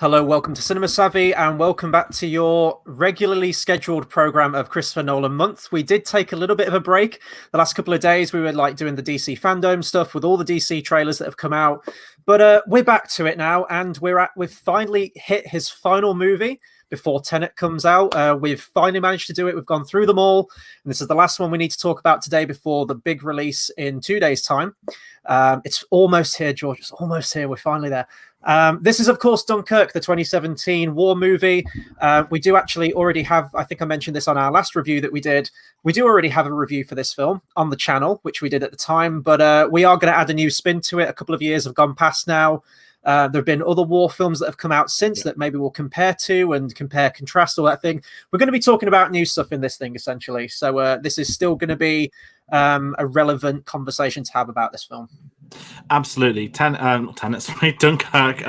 Hello, welcome to Cinema Savvy, and welcome back to your regularly scheduled program of Christopher Nolan Month. We did take a little bit of a break the last couple of days. We were doing the DC fandom stuff with all the DC trailers that have come out, but we're back to it now, and we've finally hit his final movie before Tenet comes out. We've finally managed to do it. We've gone through them all, and this is the last one we need to talk about today before the big release in 2 days' time. It's almost here, George. It's almost here. We're finally there. This is, of course, Dunkirk, the 2017 war movie. We do actually already have, I think I mentioned this on our last review that we did, we do already have a review for this film on the channel, which we did at the time, but we are going to add a new spin to it. A couple of years have gone past now. There have been other war films that have come out since that maybe we'll compare to and compare, contrast, all that thing. We're going to be talking about new stuff in this thing, essentially. So this is still going to be a relevant conversation to have about this film. Absolutely. Tenet, sorry, Dunkirk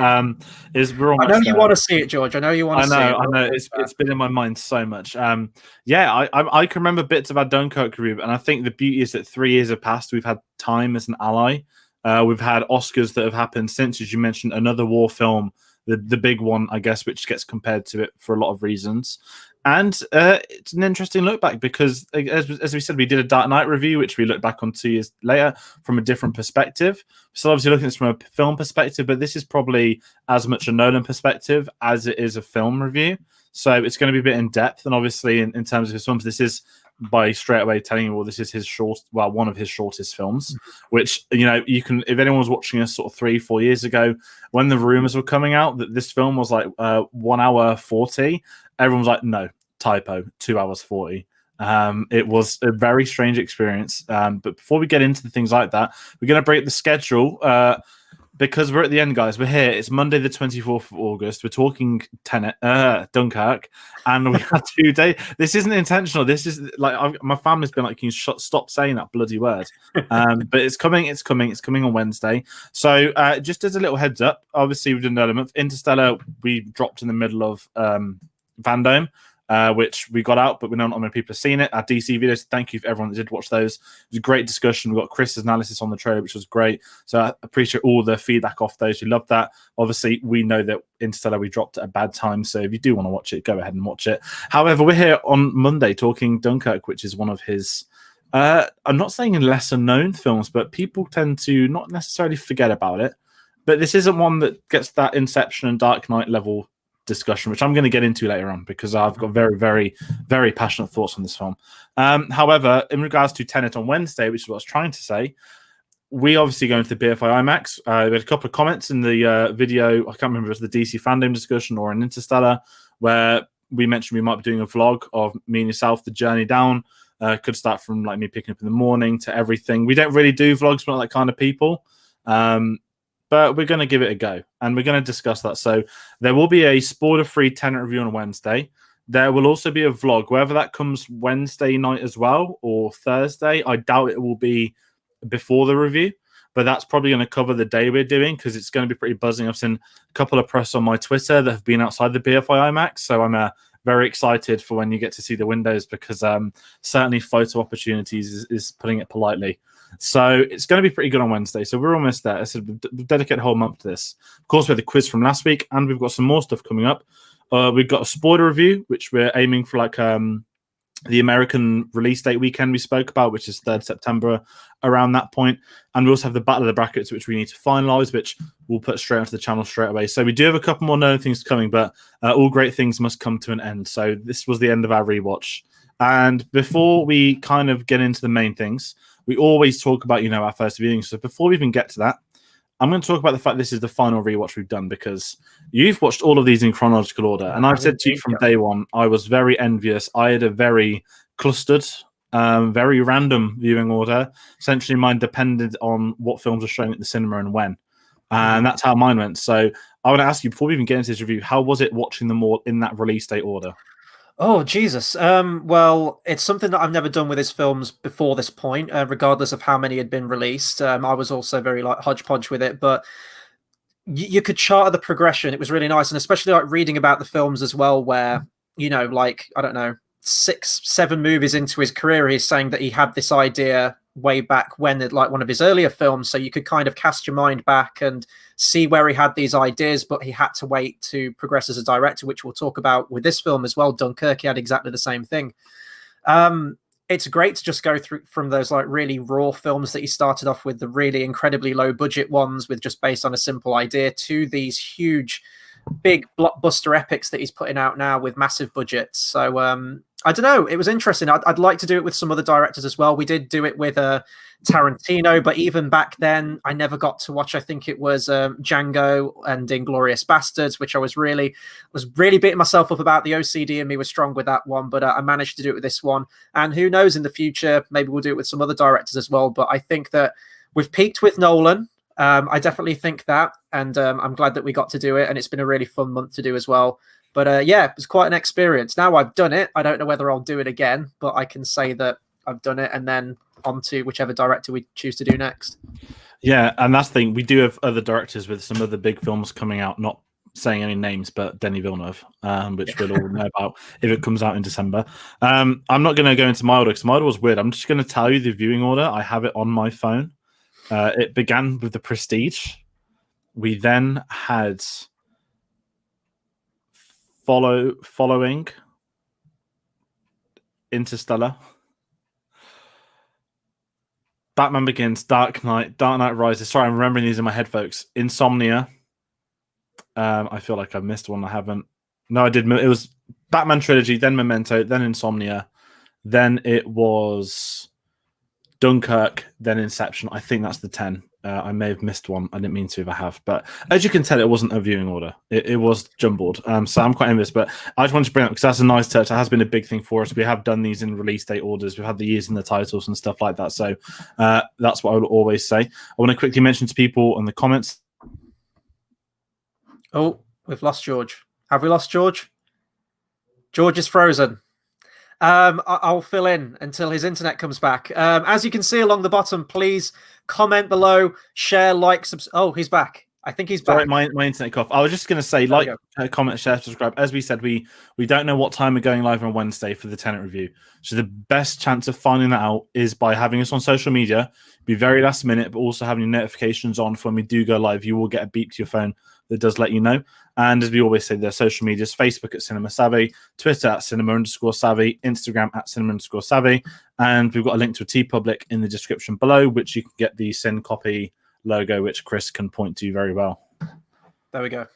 is we're almost I know you there. want to see it, George. I know you want to see it. I know. It's been in my mind so much. I can remember bits of our Dunkirk review, and I think the beauty is that 3 years have passed. We've had time as an ally. We've had Oscars that have happened since, as you mentioned, another war film, the big one, I guess, which gets compared to it for a lot of reasons. And it's an interesting look back because, as we said, we did a Dark Knight review, which we looked back on 2 years later from a different perspective. So obviously looking at this from a film perspective, but this is probably as much a Nolan perspective as it is a film review. So it's going to be a bit in depth. And obviously in terms of his films, this is by straight away telling you, well, this is one of his shortest films, which, you can, if anyone was watching us sort of 3-4 years ago, when the rumors were coming out that this film was like 1 hour 40, everyone was like, no, typo, 2 hours 40. It was a very strange experience. But before we get into the things like that, we're going to break the schedule because we're at the end, guys. We're here. It's Monday, the 24th of August. We're talking Dunkirk, and we had 2 days. This isn't intentional. This is like my family's been like, "Can you stop saying that bloody word?" But it's coming. It's coming on Wednesday. So just as a little heads up, obviously we've done an element. Interstellar, we dropped in the middle of Fandom. Which we got out, but we know not many people have seen it. Our DC videos, thank you for everyone that did watch those. It was a great discussion. We got Chris's analysis on the trailer, which was great. So I appreciate all the feedback off those who loved that. Obviously, we know that Interstellar we dropped at a bad time, so if you do want to watch it, go ahead and watch it. However, we're here on Monday talking Dunkirk, which is one of his, I'm not saying lesser known films, but people tend to not necessarily forget about it. But this isn't one that gets that Inception and Dark Knight level discussion, which I'm going to get into later on because I've got very, very, very passionate thoughts on this film. However, in regards to Tenet on Wednesday, which is what I was trying to say, we obviously go into the BFI IMAX. We had a couple of comments in the video. I can't remember if it was the DC fandom discussion or an Interstellar, where we mentioned we might be doing a vlog of me and yourself, the journey down. Could start from like me picking up in the morning to everything. We don't really do vlogs, we're not that kind of people. But we're going to give it a go, and we're going to discuss that. So there will be a spoiler-free Tenet review on Wednesday. There will also be a vlog, whether that comes Wednesday night as well or Thursday. I doubt it will be before the review, but that's probably going to cover the day we're doing because it's going to be pretty buzzing. I've seen a couple of press on my Twitter that have been outside the BFI IMAX, so I'm very excited for when you get to see the windows because certainly photo opportunities is putting it politely. So it's going to be pretty good on Wednesday. So we're almost there. I said we've dedicated a whole month to this. Of course, we had the quiz from last week, and we've got some more stuff coming up. We've got a spoiler review, which we're aiming for like the American release date weekend we spoke about, which is 3rd September, around that point. And we also have the Battle of the Brackets, which we need to finalise, which we'll put straight onto the channel straight away. So we do have a couple more known things coming, but all great things must come to an end. So this was the end of our rewatch. And before we kind of get into the main things, we always talk about, our first viewing. So before we even get to that, I'm going to talk about the fact this is the final rewatch we've done because you've watched all of these in chronological order. And I've said to you from day one, I was very envious. I had a very clustered, very random viewing order. Essentially, mine depended on what films were showing at the cinema and when. And that's how mine went. So I want to ask you, before we even get into this review, how was it watching them all in that release date order? Oh, Jesus. Well, it's something that I've never done with his films before this point, regardless of how many had been released. I was also very hodgepodge with it, but you could chart the progression. It was really nice, and especially reading about the films as well, where, I don't know, 6-7 movies into his career, he's saying that he had this idea way back when, like one of his earlier films, so you could kind of cast your mind back and see where he had these ideas, but he had to wait to progress as a director, which we'll talk about with this film as well. Dunkirk, he had exactly the same thing. It's great to just go through from those like really raw films that he started off with, the really incredibly low budget ones with just based on a simple idea, to these huge big blockbuster epics that he's putting out now with massive budgets. So I don't know, it was interesting. I'd like to do it with some other directors as well. We did do it with Tarantino, but even back then I never got to watch, I think it was Django and Inglourious Bastards, which I was really beating myself up about. The OCD in me was strong with that one, but I managed to do it with this one. And who knows, in the future maybe we'll do it with some other directors as well. But I think that we've peaked with Nolan. I definitely think that, and I'm glad that we got to do it, and it's been a really fun month to do as well. But yeah, it was quite an experience. Now I've done it, I don't know whether I'll do it again, but I can say that I've done it, and then on to whichever director we choose to do next. Yeah, and that's the thing. We do have other directors with some other big films coming out, not saying any names, but Denis Villeneuve, which we'll all know about if it comes out in December. I'm not going to go into my order because my order was weird. I'm just going to tell you the viewing order. I have it on my phone. It began with The Prestige. We then had following Interstellar, Batman Begins, Dark Knight Rises. Sorry, I'm remembering these in my head, folks. Insomnia. I feel like I've missed one. I haven't. No, I did. It was Batman Trilogy, then Memento, then Insomnia, then it was Dunkirk, then Inception. I think that's the 10. I may have missed one. I didn't mean to if I have. But as you can tell, it wasn't a viewing order. It was jumbled. So I'm quite envious. But I just wanted to bring it up because that's a nice touch. That has been a big thing for us. We have done these in release date orders. We've had the years in the titles and stuff like that. So that's what I will always say. I want to quickly mention to people in the comments. Oh, we've lost George. Have we lost George? George is frozen. I'll fill in until his internet comes back. As you can see along the bottom, please comment below, share, like, oh, he's back. I think he's back. Sorry, my internet cut off. I was just going to say, like, comment, share, subscribe. As we said, we don't know what time we're going live on Wednesday for the Tenet review. So the best chance of finding that out is by having us on social media. Be very last minute, but also having your notifications on for when we do go live. You will get a beep to your phone that does let you know. And as we always say, their social medias: Facebook at Cinema Savvy, Twitter at Cinema_Savvy, Instagram at Cinema_Savvy, and we've got a link to a TeePublic in the description below, which you can get the Cine Copy logo, which Chris can point to very well. There we go.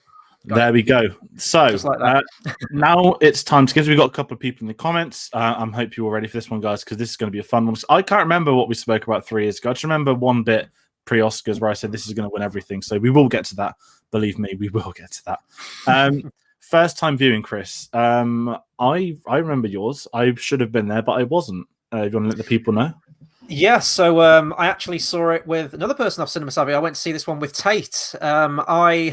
There we go. So like now it's time to, because we've got a couple of people in the comments. I hope you're all ready for this one, guys, because this is going to be a fun one. I can't remember what we spoke about 3 years ago. I just remember one bit pre-Oscars where I said this is going to win everything. So we will get to that. Believe me, we will get to that. First time viewing, Chris. I remember yours. I should have been there, but I wasn't. If you want to let the people know. Yeah, so I actually saw it with another person off Cinema Savvy. I went to see this one with Tate. I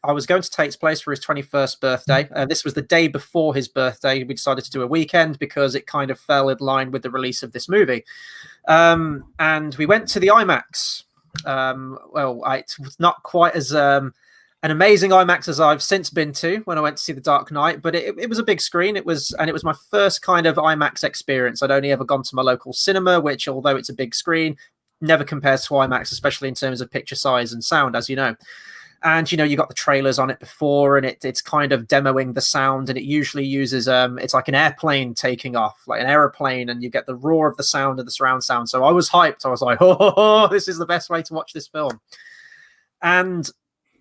was going to Tate's place for his 21st birthday. This was the day before his birthday. We decided to do a weekend because it kind of fell in line with the release of this movie. And we went to the IMAX. It was not quite as an amazing IMAX as I've since been to when I went to see The Dark Knight, but it was a big screen. It was my first kind of IMAX experience. I'd only ever gone to my local cinema, which, although it's a big screen, never compares to IMAX, especially in terms of picture size and sound, as you know. And, you know, you got the trailers on it before, and it's kind of demoing the sound, and it usually uses, it's like an airplane taking off, like an aeroplane, and you get the roar of the sound of the surround sound. So I was hyped. I was like, oh, this is the best way to watch this film. And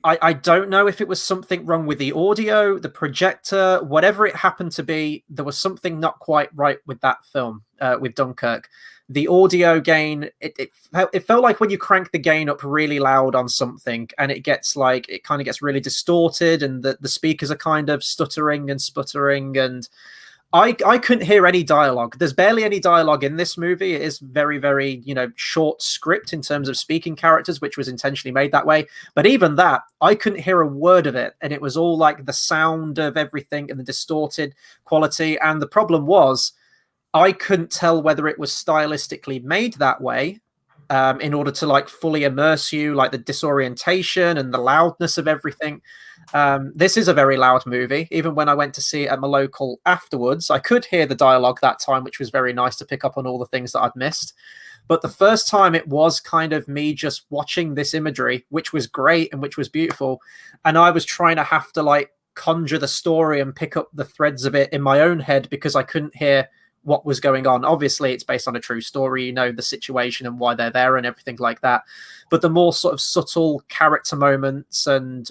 I don't know if it was something wrong with the audio, the projector, whatever it happened to be, there was something not quite right with that film, with Dunkirk. The audio gain, it felt like when you crank the gain up really loud on something, and it kind of gets really distorted, and the speakers are kind of stuttering and sputtering, and I couldn't hear any dialogue. There's barely any dialogue in this movie. It is very, very, short script in terms of speaking characters, which was intentionally made that way. But even that, I couldn't hear a word of it. And it was all like the sound of everything and the distorted quality. And the problem was, I couldn't tell whether it was stylistically made that way, in order to like fully immerse you, like the disorientation and the loudness of everything. This is a very loud movie. Even when I went to see it at my local afterwards, I could hear the dialogue that time, which was very nice to pick up on all the things that I'd missed. But the first time, it was kind of me just watching this imagery, which was great and which was beautiful. And I was trying to have to like conjure the story and pick up the threads of it in my own head because I couldn't hear what was going on. Obviously, it's based on a true story, you know, the situation and why they're there and everything like that. But the more sort of subtle character moments and,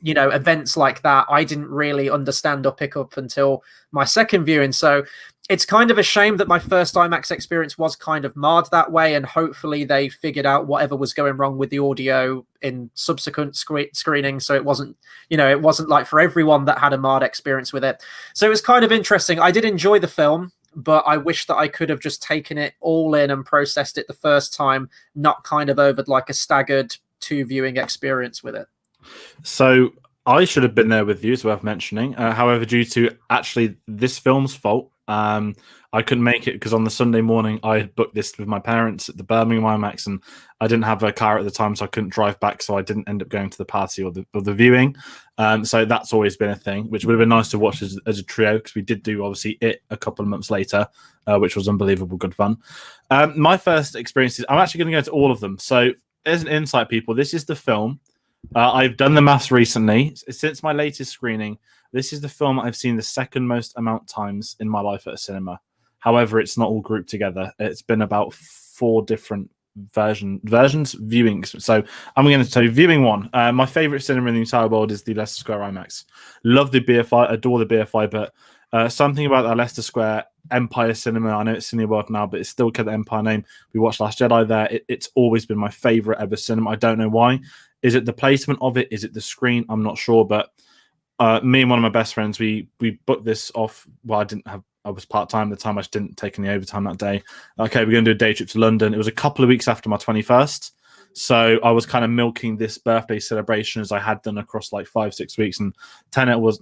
you know, events like that, I didn't really understand or pick up until my second viewing. So it's kind of a shame that my first IMAX experience was kind of marred that way, and hopefully they figured out whatever was going wrong with the audio in subsequent screenings. So it wasn't, you know, it wasn't like for everyone that had a marred experience with it. So it was kind of interesting. I did enjoy the film, but I wish that I could have just taken it all in and processed it the first time, not kind of over like a staggered 2 viewing experience with it. So I should have been there with you, it's worth mentioning. However, due to actually this film's fault, I couldn't make it because on the Sunday morning I had booked this with my parents at the Birmingham IMAX, and I didn't have a car at the time, so I couldn't drive back, so I didn't end up going to the party or the viewing. So that's always been a thing, which would have been nice to watch as a trio, because we did do obviously it a couple of months later, which was unbelievable good fun. My first experiences, I'm actually going to go to all of them. So as an insight, people, this is the film. I've done the maths recently. Since my latest screening, this is the film I've seen the second most amount times in my life at a cinema. However, it's not all grouped together. It's been about 4 different versions, viewings. So I'm going to tell you, viewing 1, my favorite cinema in the entire world is the Leicester Square IMAX. Love the BFI, adore the BFI, but something about that Leicester Square Empire Cinema, I know it's Cineworld now, but it's still kept the Empire name. We watched Last Jedi there. It's always been my favorite ever cinema. I don't know why. Is it the placement of it? Is it the screen? I'm not sure, but me and one of my best friends, we booked this off. Well, I was part-time at the time. I just didn't take any overtime that day. Okay, we're going to do a day trip to London. It was a couple of weeks after my 21st. So I was kind of milking this birthday celebration as I had done across like 5-6 weeks. And Dunkirk was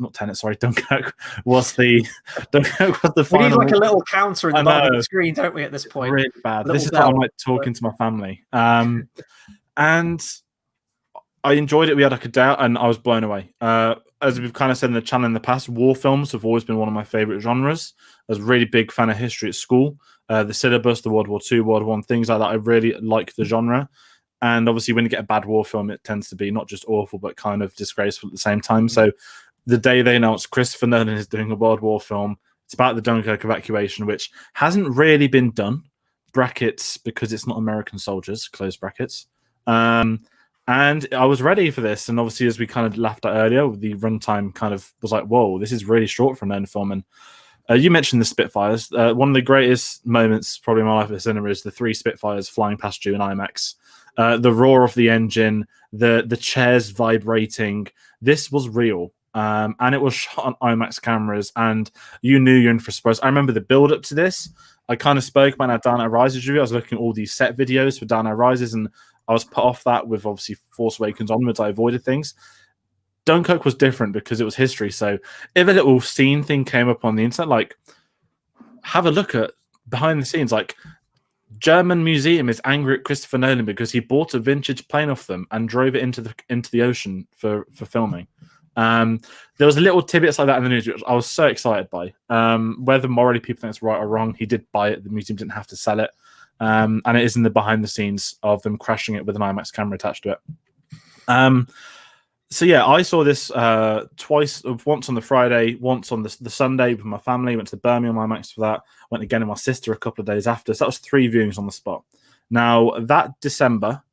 the We final. need like a little counter in the bottom of the screen, don't we, at this point? Really bad. This is what I'm like talking to my family. And I enjoyed it. We had like a day out and I was blown away. As we've kind of said in the channel in the past, war films have always been one of my favorite genres. I was a really big fan of history at school. The syllabus, the World War II, World War I, things like that. I really like the genre. And obviously when you get a bad war film, it tends to be not just awful, but kind of disgraceful at the same time. So the day they announced Christopher Nolan is doing a World War film, it's about the Dunkirk evacuation, which hasn't really been done. Brackets, because it's not American soldiers, close brackets. And I was ready for this. And obviously, as we kind of laughed at earlier, the runtime kind of was like, whoa, this is really short for a known film. And you mentioned the Spitfires. One of the greatest moments probably in my life at the cinema is the 3 Spitfires flying past you in IMAX. The roar of the engine, the chairs vibrating. This was real. And it was shot on IMAX cameras. And you knew you're in for a surprise. I remember the build up to this. I kind of spoke about our Dark Knight Rises review. I was looking at all these set videos for Dark Knight Rises, and I was put off that with obviously Force Awakens onwards. I avoided things. Dunkirk was different because it was history. So if a little scene thing came up on the internet, like have a look at behind the scenes, like German museum is angry at Christopher Nolan because he bought a vintage plane off them and drove it into the ocean for filming. There was a little tidbits like that in the news, which I was so excited by. Whether morally people think it's right or wrong, he did buy it. The museum didn't have to sell it. And it is in the behind the scenes of them crashing it with an IMAX camera attached to it. So yeah, I saw this twice, once on the Friday, once on the Sunday with my family. Went to the Birmingham IMAX for that. Went again with my sister a couple of days after. So that was 3 viewings on the spot. Now that December,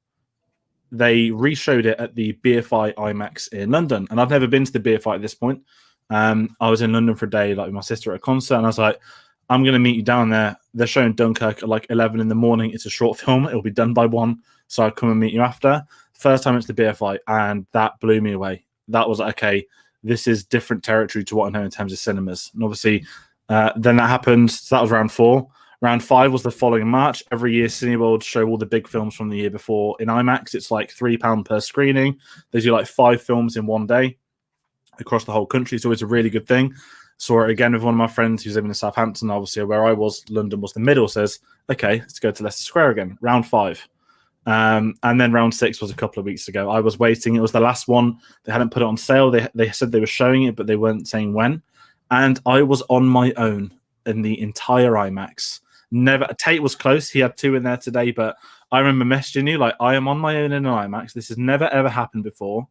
they re-showed it at the BFI IMAX in London, and I've never been to the BFI at this point. I was in London for a day, like with my sister at a concert, and I was like, I'm going to meet you down there. They're showing Dunkirk at like 11 in the morning. It's a short film. It'll be done by 1. So I'll come and meet you after. First time it's the BFI, and that blew me away. That was like, okay, this is different territory to what I know in terms of cinemas. And obviously, then that happened. So that was round 4. Round 5 was the following March. Every year, Cineworld show all the big films from the year before in IMAX. It's like £3 per screening. They do like 5 films in one day across the whole country. It's always a really good thing. Saw it again with one of my friends who's living in Southampton, obviously where I was. London was the middle. Says, okay, let's go to Leicester Square again. Round 5. And then round 6 was a couple of weeks ago. I was waiting. It was the last one. They hadn't put it on sale. They said they were showing it, but they weren't saying when. And I was on my own in the entire IMAX. Never. Tate was close. He had 2 in there today, but I remember messaging you like, I am on my own in an IMAX. This has never ever happened before.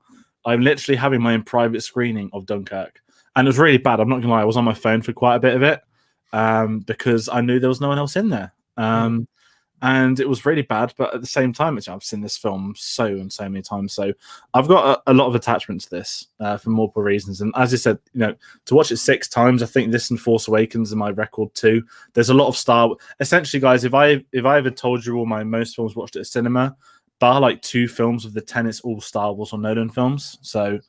I'm literally having my own private screening of Dunkirk, and it was really bad. I'm not gonna lie. I was on my phone for quite a bit of it because I knew there was no one else in there. And it was really bad, but at the same time, I've seen this film so many times, so I've got a lot of attachment to this for multiple reasons. And as I said, to watch it 6 times, I think this and Force Awakens are my record too. There's a lot of essentially, guys, if I ever told you all my most films watched at cinema, bar like 2 films of the Tenet's all Star Wars or Nolan films, so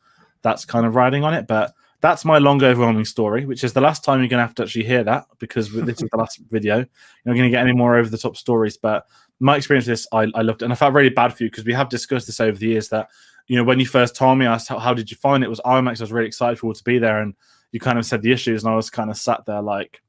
that's kind of riding on it. But that's my long, overwhelming story, which is the last time you're going to have to actually hear that, because this is the last video. You're not going to get any more over-the-top stories. But my experience with this, I loved it. And I felt really bad for you, because we have discussed this over the years that, when you first told me, I asked, how did you find it? It was IMAX. I was really excited for you to be there. And you kind of said the issues, and I was kind of sat there like,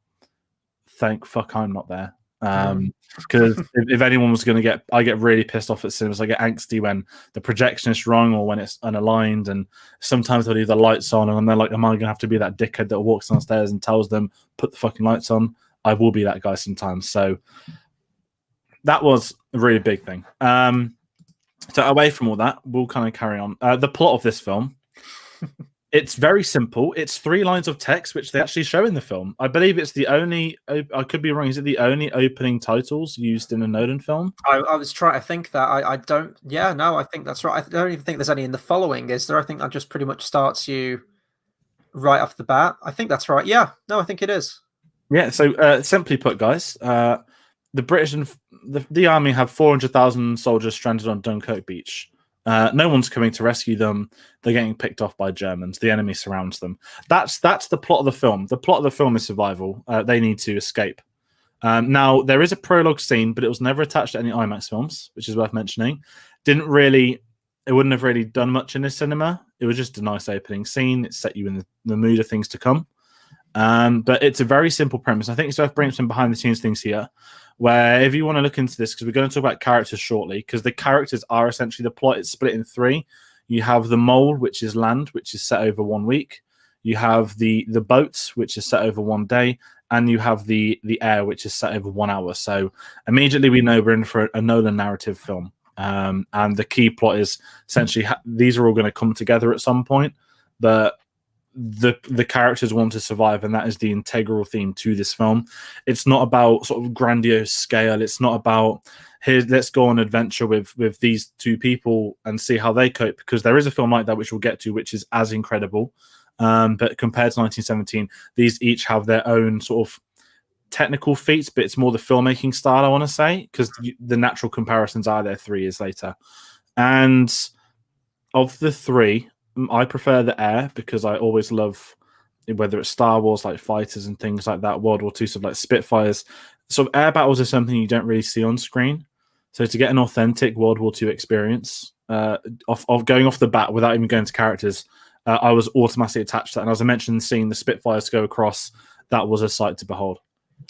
thank fuck I'm not there. Because if anyone was going to I get really pissed off at cinemas. I get angsty when the projection is wrong or when it's unaligned, and sometimes they'll leave the lights on and they're like, am I going to have to be that dickhead that walks downstairs and tells them put the fucking lights on? I will be that guy sometimes. So that was a really big thing. So away from all that, we'll kind of carry on. The plot of this film, it's very simple. It's 3 lines of text, which they actually show in the film. I believe it's the only, I could be wrong, is it the only opening titles used in a Nolan film? I was trying to think that. I don't, I think that's right. I don't even think there's any in the following, is there? I think that just pretty much starts you right off the bat. I think that's right. Yeah, no, I think it is. Yeah, so simply put, guys, the British and the army have 400,000 soldiers stranded on Dunkirk beach. No one's coming to rescue them. They're getting picked off by Germans. The enemy surrounds them. That's the plot of the film. The plot of the film is survival. They need to escape. Now, there is a prologue scene, but it was never attached to any IMAX films, which is worth mentioning. It wouldn't have really done much in the cinema. It was just a nice opening scene. It set you in the mood of things to come. But it's a very simple premise. I think it's worth bringing some behind-the-scenes things here, where if you want to look into this, because we're going to talk about characters shortly, because the characters are essentially the plot. It's split in 3. You have the mole, which is land, which is set over 1 week. You have the boat, which is set over 1 day. And you have the air, which is set over 1 hour. So immediately we know we're in for a Nolan narrative film. And the key plot is essentially these are all going to come together at some point. But the characters want to survive, and that is the integral theme to this film. It's not about sort of grandiose scale. It's not about let's go on an adventure with these 2 people and see how they cope, because there is a film like that which we'll get to, which is as incredible. But compared to 1917, these each have their own sort of technical feats, but it's more the filmmaking style, I want to say, because the natural comparisons are there 3 years later. And of the 3, I prefer the air, because I always love, whether it's Star Wars, like fighters and things like that, World War II stuff like Spitfires. So air battles are something you don't really see on screen. So to get an authentic World War II experience, of going off the bat without even going to characters, I was automatically attached to that. And as I mentioned, seeing the Spitfires go across, that was a sight to behold.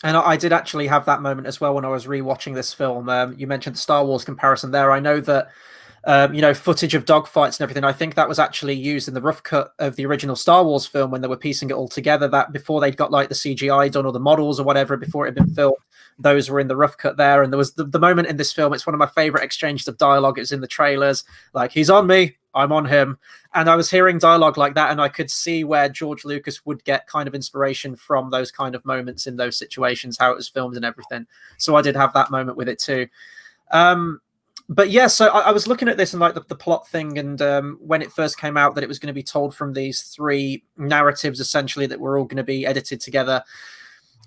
And I did actually have that moment as well when I was rewatching this film. You mentioned the Star Wars comparison there. I know that footage of dogfights and everything. I think that was actually used in the rough cut of the original Star Wars film when they were piecing it all together. That before they'd got like the CGI done or the models or whatever, before it had been filmed, those were in the rough cut there. And there was the moment in this film. It's one of my favorite exchanges of dialogue. It was in the trailers, like, he's on me, I'm on him. And I was hearing dialogue like that, and I could see where George Lucas would get kind of inspiration from those kind of moments in those situations, how it was filmed and everything. So I did have that moment with it too. But yeah, so I was looking at this and like the plot thing, and when it first came out that it was going to be told from these 3 narratives essentially that were all going to be edited together.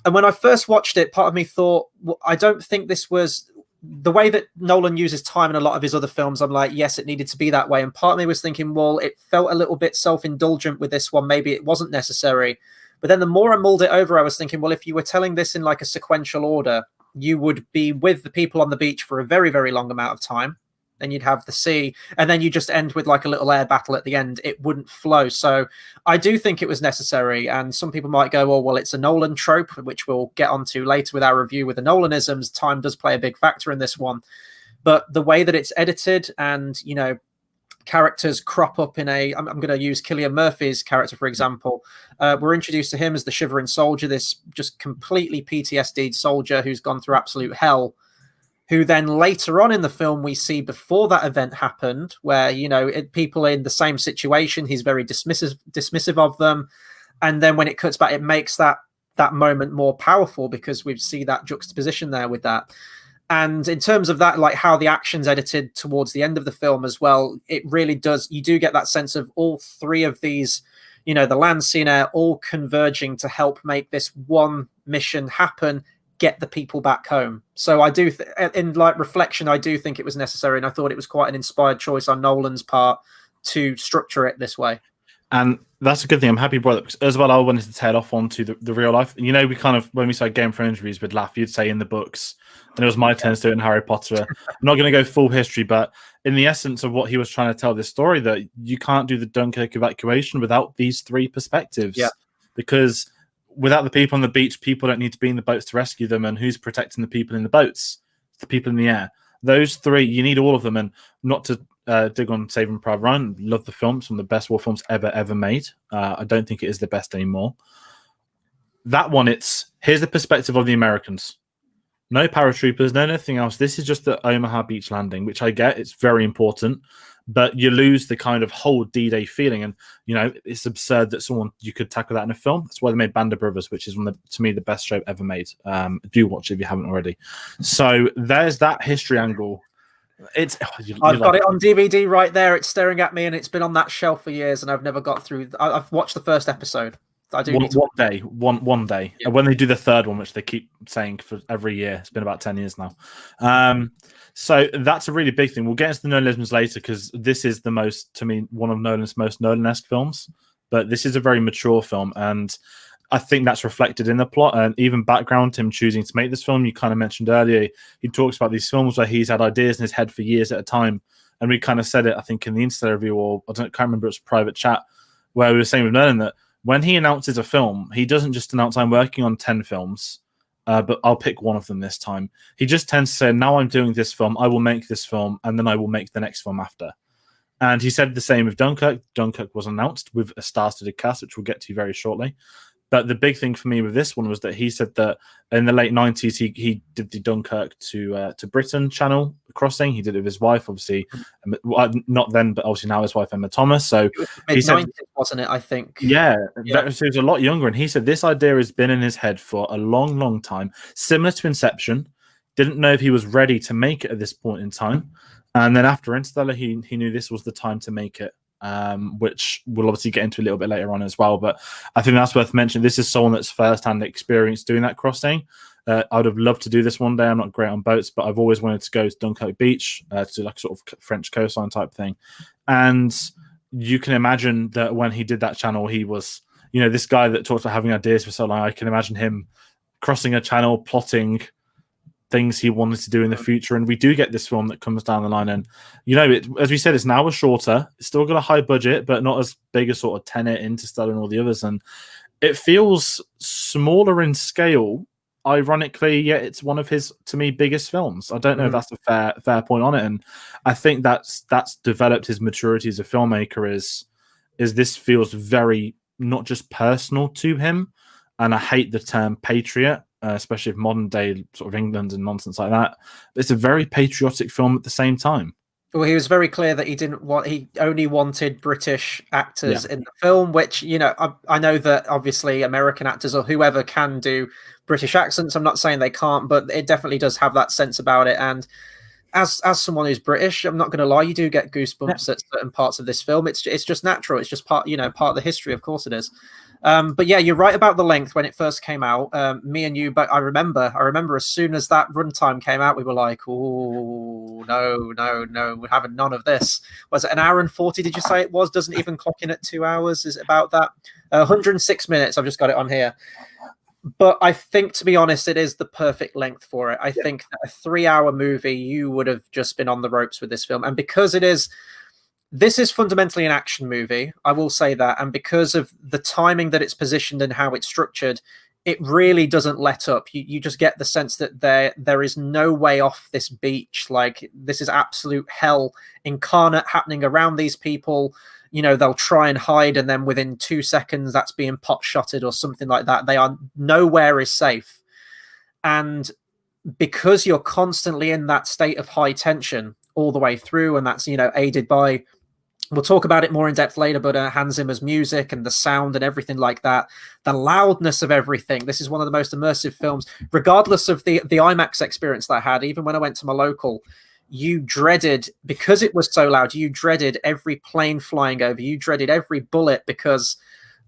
And when I first watched it, part of me thought, well, I don't think this was the way that Nolan uses time in a lot of his other films. I'm like, yes, it needed to be that way. And part of me was thinking, well, it felt a little bit self-indulgent with this one. Maybe it wasn't necessary. But then the more I mulled it over, I was thinking, well, if you were telling this in like a sequential order, you would be with the people on the beach for a very, very long amount of time. Then you'd have the sea, and then you just end with like a little air battle at the end. It wouldn't flow. So I do think it was necessary. And some people might go, oh, well, it's a Nolan trope, which we'll get onto later with our review with the Nolanisms. Time does play a big factor in this one. but the way that it's edited and, you know, characters crop up in I'm going to use Cillian Murphy's character, for example. We're introduced to him as the Shivering Soldier, this just completely PTSD'd soldier who's gone through absolute hell, who then later on in the film we see before that event happened, where, you know, people in the same situation, he's very dismissive of them. And then when it cuts back, it makes that moment more powerful because we see that juxtaposition there with that. And in terms of that, like how the action's edited towards the end of the film as well, it really does. You do get that sense of all three of these, you know, the land, sea, and air, all converging to help make this one mission happen, get the people back home. So I do, in like reflection, I do think it was necessary. And I thought it was quite an inspired choice on Nolan's part to structure it this way. And that's a good thing. I'm happy you brought it because as well, I wanted to tail off onto the real life. You know, we kind of, when we started Game of Thrones reviews, we'd laugh. You'd say in the books, and it was my turn to do it in Harry Potter. I'm not going to go full history, but in the essence of what he was trying to tell this story, that you can't do the Dunkirk evacuation without these three perspectives. Yeah. Because without the people on the beach, people don't need to be in the boats to rescue them. And who's protecting the people in the boats? It's the people in the air. Those three, you need all of them. And not to dig on Saving Private Ryan, love the film, some of the best war films ever made. I don't think it is the best anymore. That one, here's the perspective of the Americans. No paratroopers, no nothing else. This is just the Omaha beach landing, which I get, it's very important, but you lose the kind of whole D-Day feeling. And, you know, it's absurd that you could tackle that in a film. That's why they made Band of Brothers, which is to me, the best show ever made. Do watch it if you haven't already. So there's that history angle. I've got it on DVD right there. It's staring at me, and it's been on that shelf for years, and I've never got through. I've watched the first episode. I do one day. Yeah. When they do the third one, which they keep saying for every year, it's been about 10 years now. So that's a really big thing. We'll get into the Nolanisms later because this is the most, to me, one of Nolan's most Nolan-esque films. But this is a very mature film, and I think that's reflected in the plot and even background. Him choosing to make this film, you kind of mentioned earlier, he talks about these films where he's had ideas in his head for years at a time, and we kind of said it, I think, in the Insta review, or can't remember, it's a private chat where we were saying with Nolan that when he announces a film, he doesn't just announce I'm working on 10 films, but I'll pick one of them this time. He just tends to say, now I'm doing this film, I will make this film, and then I will make the next film after. And he said the same with Dunkirk. Dunkirk was announced with a star-studded cast, which we'll get to very shortly. But the big thing for me with this one was that he said that in the late 90s, he did the Dunkirk to Britain channel crossing. He did it with his wife, obviously. Not then, but obviously now his wife, Emma Thomas. So he said, wasn't it, I think? Yeah. So he was a lot younger. And he said this idea has been in his head for a long, long time. Similar to Inception. Didn't know if he was ready to make it at this point in time. And then after Interstellar, he knew this was the time to make it. Which we'll obviously get into a little bit later on as well. But I think that's worth mentioning. This is someone that's first-hand experience doing that crossing. I would have loved to do this one day. I'm not great on boats, but I've always wanted to go to Dunkirk Beach to do like sort of French coastline type thing. And you can imagine that when he did that channel, he was, you know, this guy that talks about having ideas for so long. I can imagine him crossing a channel, plotting things he wanted to do in the future, and we do get this film that comes down the line. And you know, as we said, it's an hour shorter. It's still got a high budget, but not as big as sort of Tenet, Interstellar, and all the others. And it feels smaller in scale. Ironically, yet it's one of his, to me, biggest films. I don't know if that's a fair point on it, and I think that's developed his maturity as a filmmaker. Is this feels very not just personal to him, and I hate the term patriot. Especially of modern day sort of England and nonsense like that. But it's a very patriotic film at the same time. Well, he was very clear that he only wanted British actors in the film, which, you know, I know that obviously American actors or whoever can do British accents. I'm not saying they can't, but it definitely does have that sense about it. And as someone who's British, I'm not going to lie, you do get goosebumps at certain parts of this film. It's just natural. It's just part of the history. Of course it is. But yeah, you're right about the length when it first came out. Me and you, but I remember as soon as that runtime came out, we were like, oh, no, we're having none of this. Was it an hour and 40, did you say it was? Doesn't even clock in at 2 hours. Is it about that? 106 minutes. I've just got it on here. But I think, to be honest, it is the perfect length for it. I think that a 3-hour movie, you would have just been on the ropes with this film. And because this is fundamentally an action movie, I will say that. And because of the timing that it's positioned and how it's structured, it really doesn't let up. You just get the sense that there is no way off this beach. Like, this is absolute hell incarnate happening around these people. You know, they'll try and hide, and then within 2 seconds that's being pot shotted or something like that. They are nowhere is safe. And because you're constantly in that state of high tension all the way through, and that's, you know, aided by, we'll talk about it more in depth later, but Hans Zimmer's music and the sound and everything like that, the loudness of everything. This is one of the most immersive films, regardless of the IMAX experience that I had. Even when I went to my local, you dreaded, because it was so loud, you dreaded every plane flying over, you dreaded every bullet, because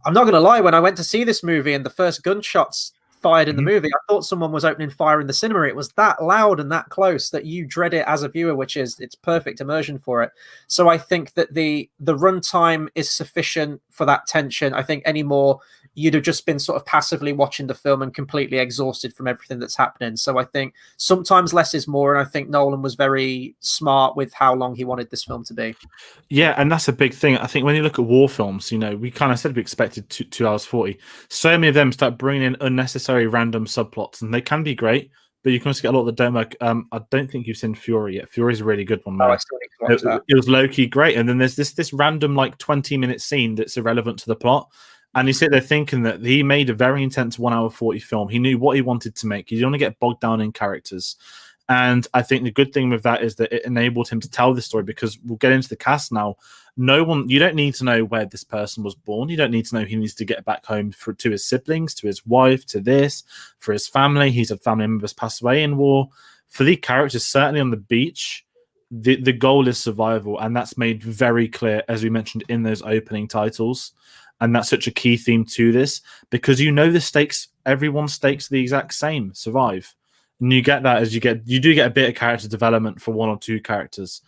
I'm not going to lie, when I went to see this movie and the first gunshots fired in the movie, I thought someone was opening fire in the cinema. It was that loud and that close that you dread it as a viewer, which is, it's perfect immersion for it. So I think that the runtime is sufficient for that tension. I think any more, you'd have just been sort of passively watching the film and completely exhausted from everything that's happening. So I think sometimes less is more, and I think Nolan was very smart with how long he wanted this film to be. Yeah, and that's a big thing. I think when you look at war films, you know, we kind of said we expected 2 hours 40. So many of them start bringing in unnecessary random subplots, and they can be great, but you can also get a lot that don't work. I don't think you've seen Fury yet. Fury's a really good one. I still need to watch that. It was low-key great, and then there's this random like 20-minute scene that's irrelevant to the plot. And you sit there thinking that he made a very intense 1 hour 40 film. He knew what he wanted to make. He didn't want to get bogged down in characters. And I think the good thing with that is that it enabled him to tell this story, because we'll get into the cast now. You don't need to know where this person was born. You don't need to know he needs to get back home to his siblings, to his wife, to this, for his family. He's had family members pass away in war. For the characters, certainly on the beach, the goal is survival. And that's made very clear, as we mentioned, in those opening titles. And that's such a key theme to this, because you know the stakes, everyone's stakes are the exact same: survive. And you get that as you do get a bit of character development for one or two characters,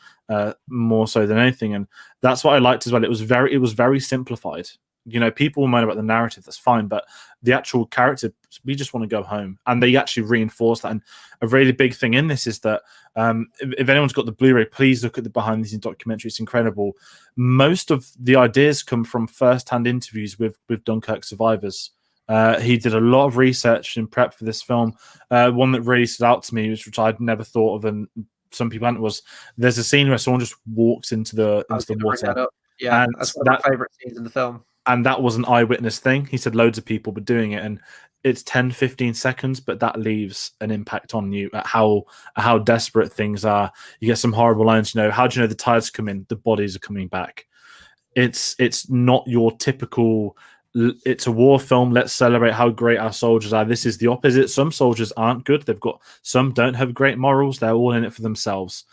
more so than anything. And that's what I liked as well. It was very simplified. You know, people moan about the narrative, that's fine, but the actual character, we just want to go home. And they actually reinforce that. And a really big thing in this is that if anyone's got the Blu-ray, please look at the behind the scenes documentary. It's incredible. Most of the ideas come from first-hand interviews with Dunkirk survivors. He did a lot of research and prep for this film. One that really stood out to me, which I'd never thought of, and some people hadn't, was there's a scene where someone just walks into the water. Yeah, and that's one of my favorite scenes in the film. And that was an eyewitness thing. He said loads of people were doing it, and it's 10, 15 seconds, but that leaves an impact on you at how desperate things are. You get some horrible lines, you know, how do you know the tides come in? The bodies are coming back. It's not your typical, it's a war film, let's celebrate how great our soldiers are. This is the opposite. Some soldiers aren't good. Some don't have great morals. They're all in it for themselves.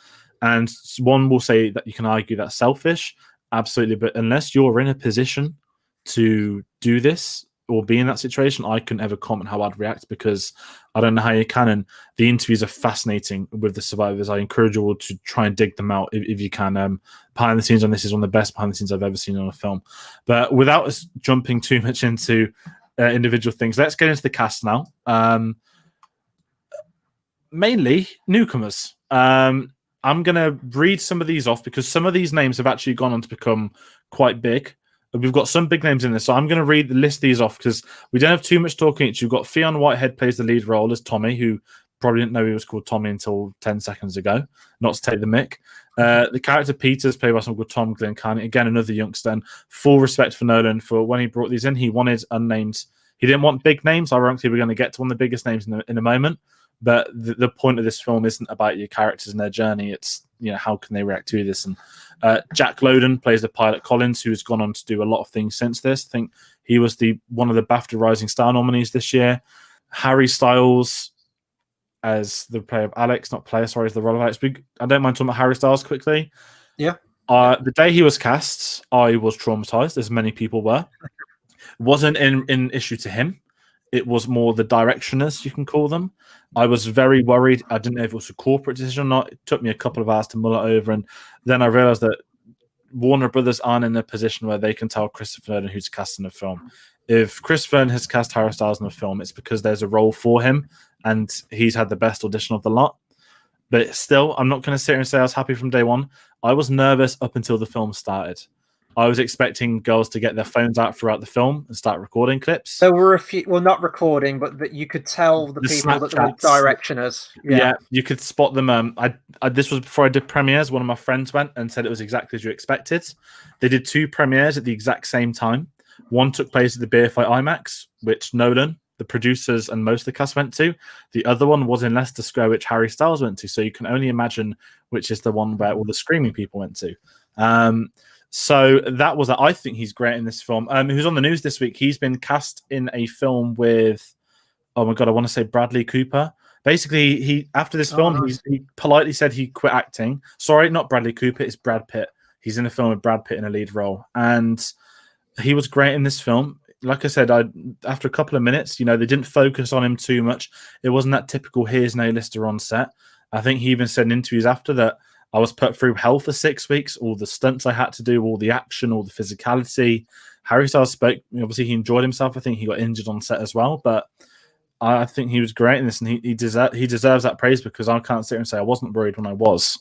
And one will say that you can argue that's selfish. Absolutely. But unless you're in a position to do this or be in that situation, I couldn't ever comment how I'd react, because I don't know how you can. And the interviews are fascinating with the survivors. I encourage you all to try and dig them out if you can. Behind the scenes on this is one of the best behind the scenes I've ever seen on a film. But without us jumping too much into individual things, let's get into the cast now. Mainly newcomers. I'm going to read some of these off, because some of these names have actually gone on to become quite big. We've got some big names in this, so I'm going to list these off because we don't have too much talking each. You've got Fionn Whitehead plays the lead role as Tommy, who probably didn't know he was called Tommy until 10 seconds ago, not to take the mick. The character Peter is played by someone called Tom Glencarney, again, another youngster. And full respect for Nolan for when he brought these in, he wanted unnamed. He didn't want big names. Ironically, we're going to get to one of the biggest names in a moment. But the point of this film isn't about your characters and their journey. It's, you know, how can they react to this? And Jack Lowden plays the pilot Collins, who's gone on to do a lot of things since this. I think he was one of the BAFTA Rising Star nominees this year. Harry Styles as the player of Alex, not player, sorry, as the role of Alex. I don't mind talking about Harry Styles quickly. Yeah. The day he was cast, I was traumatized, as many people were. It wasn't in issue to him. It was more the directioners, you can call them. I was very worried. I didn't know if it was a corporate decision or not. It took me a couple of hours to mull it over. And then I realized that Warner Brothers aren't in a position where they can tell Christopher Nolan who's cast in a film. If Christopher Nolan has cast Harry Styles in a film, it's because there's a role for him and he's had the best audition of the lot. But still, I'm not going to sit here and say I was happy from day one. I was nervous up until the film started. I was expecting girls to get their phones out throughout the film and start recording clips. There were a few, well, not recording, but that you could tell the people that were directioners. Yeah, you could spot them. This was before I did premieres. One of my friends went and said it was exactly as you expected. They did 2 premieres at the exact same time. One took place at the BFI IMAX, which Nolan, the producers, and most of the cast went to. The other one was in Leicester Square, which Harry Styles went to. So you can only imagine which is the one where all the screaming people went to. So that was, I think he's great in this film. Who's on the news this week? He's been cast in a film with, oh my God, I want to say Bradley Cooper. Basically, he after this film, he politely said he quit acting. Sorry, not Bradley Cooper, it's Brad Pitt. He's in a film with Brad Pitt in a lead role. And he was great in this film. Like I said, after a couple of minutes, they didn't focus on him too much. It wasn't that typical here's an A-lister on set. I think he even said in interviews after that, I was put through hell for 6 weeks, all the stunts I had to do, all the action, all the physicality. Harry Styles spoke. Obviously, he enjoyed himself. I think he got injured on set as well, but I think he was great in this, and he deserves that praise because I can't sit here and say I wasn't worried when I was.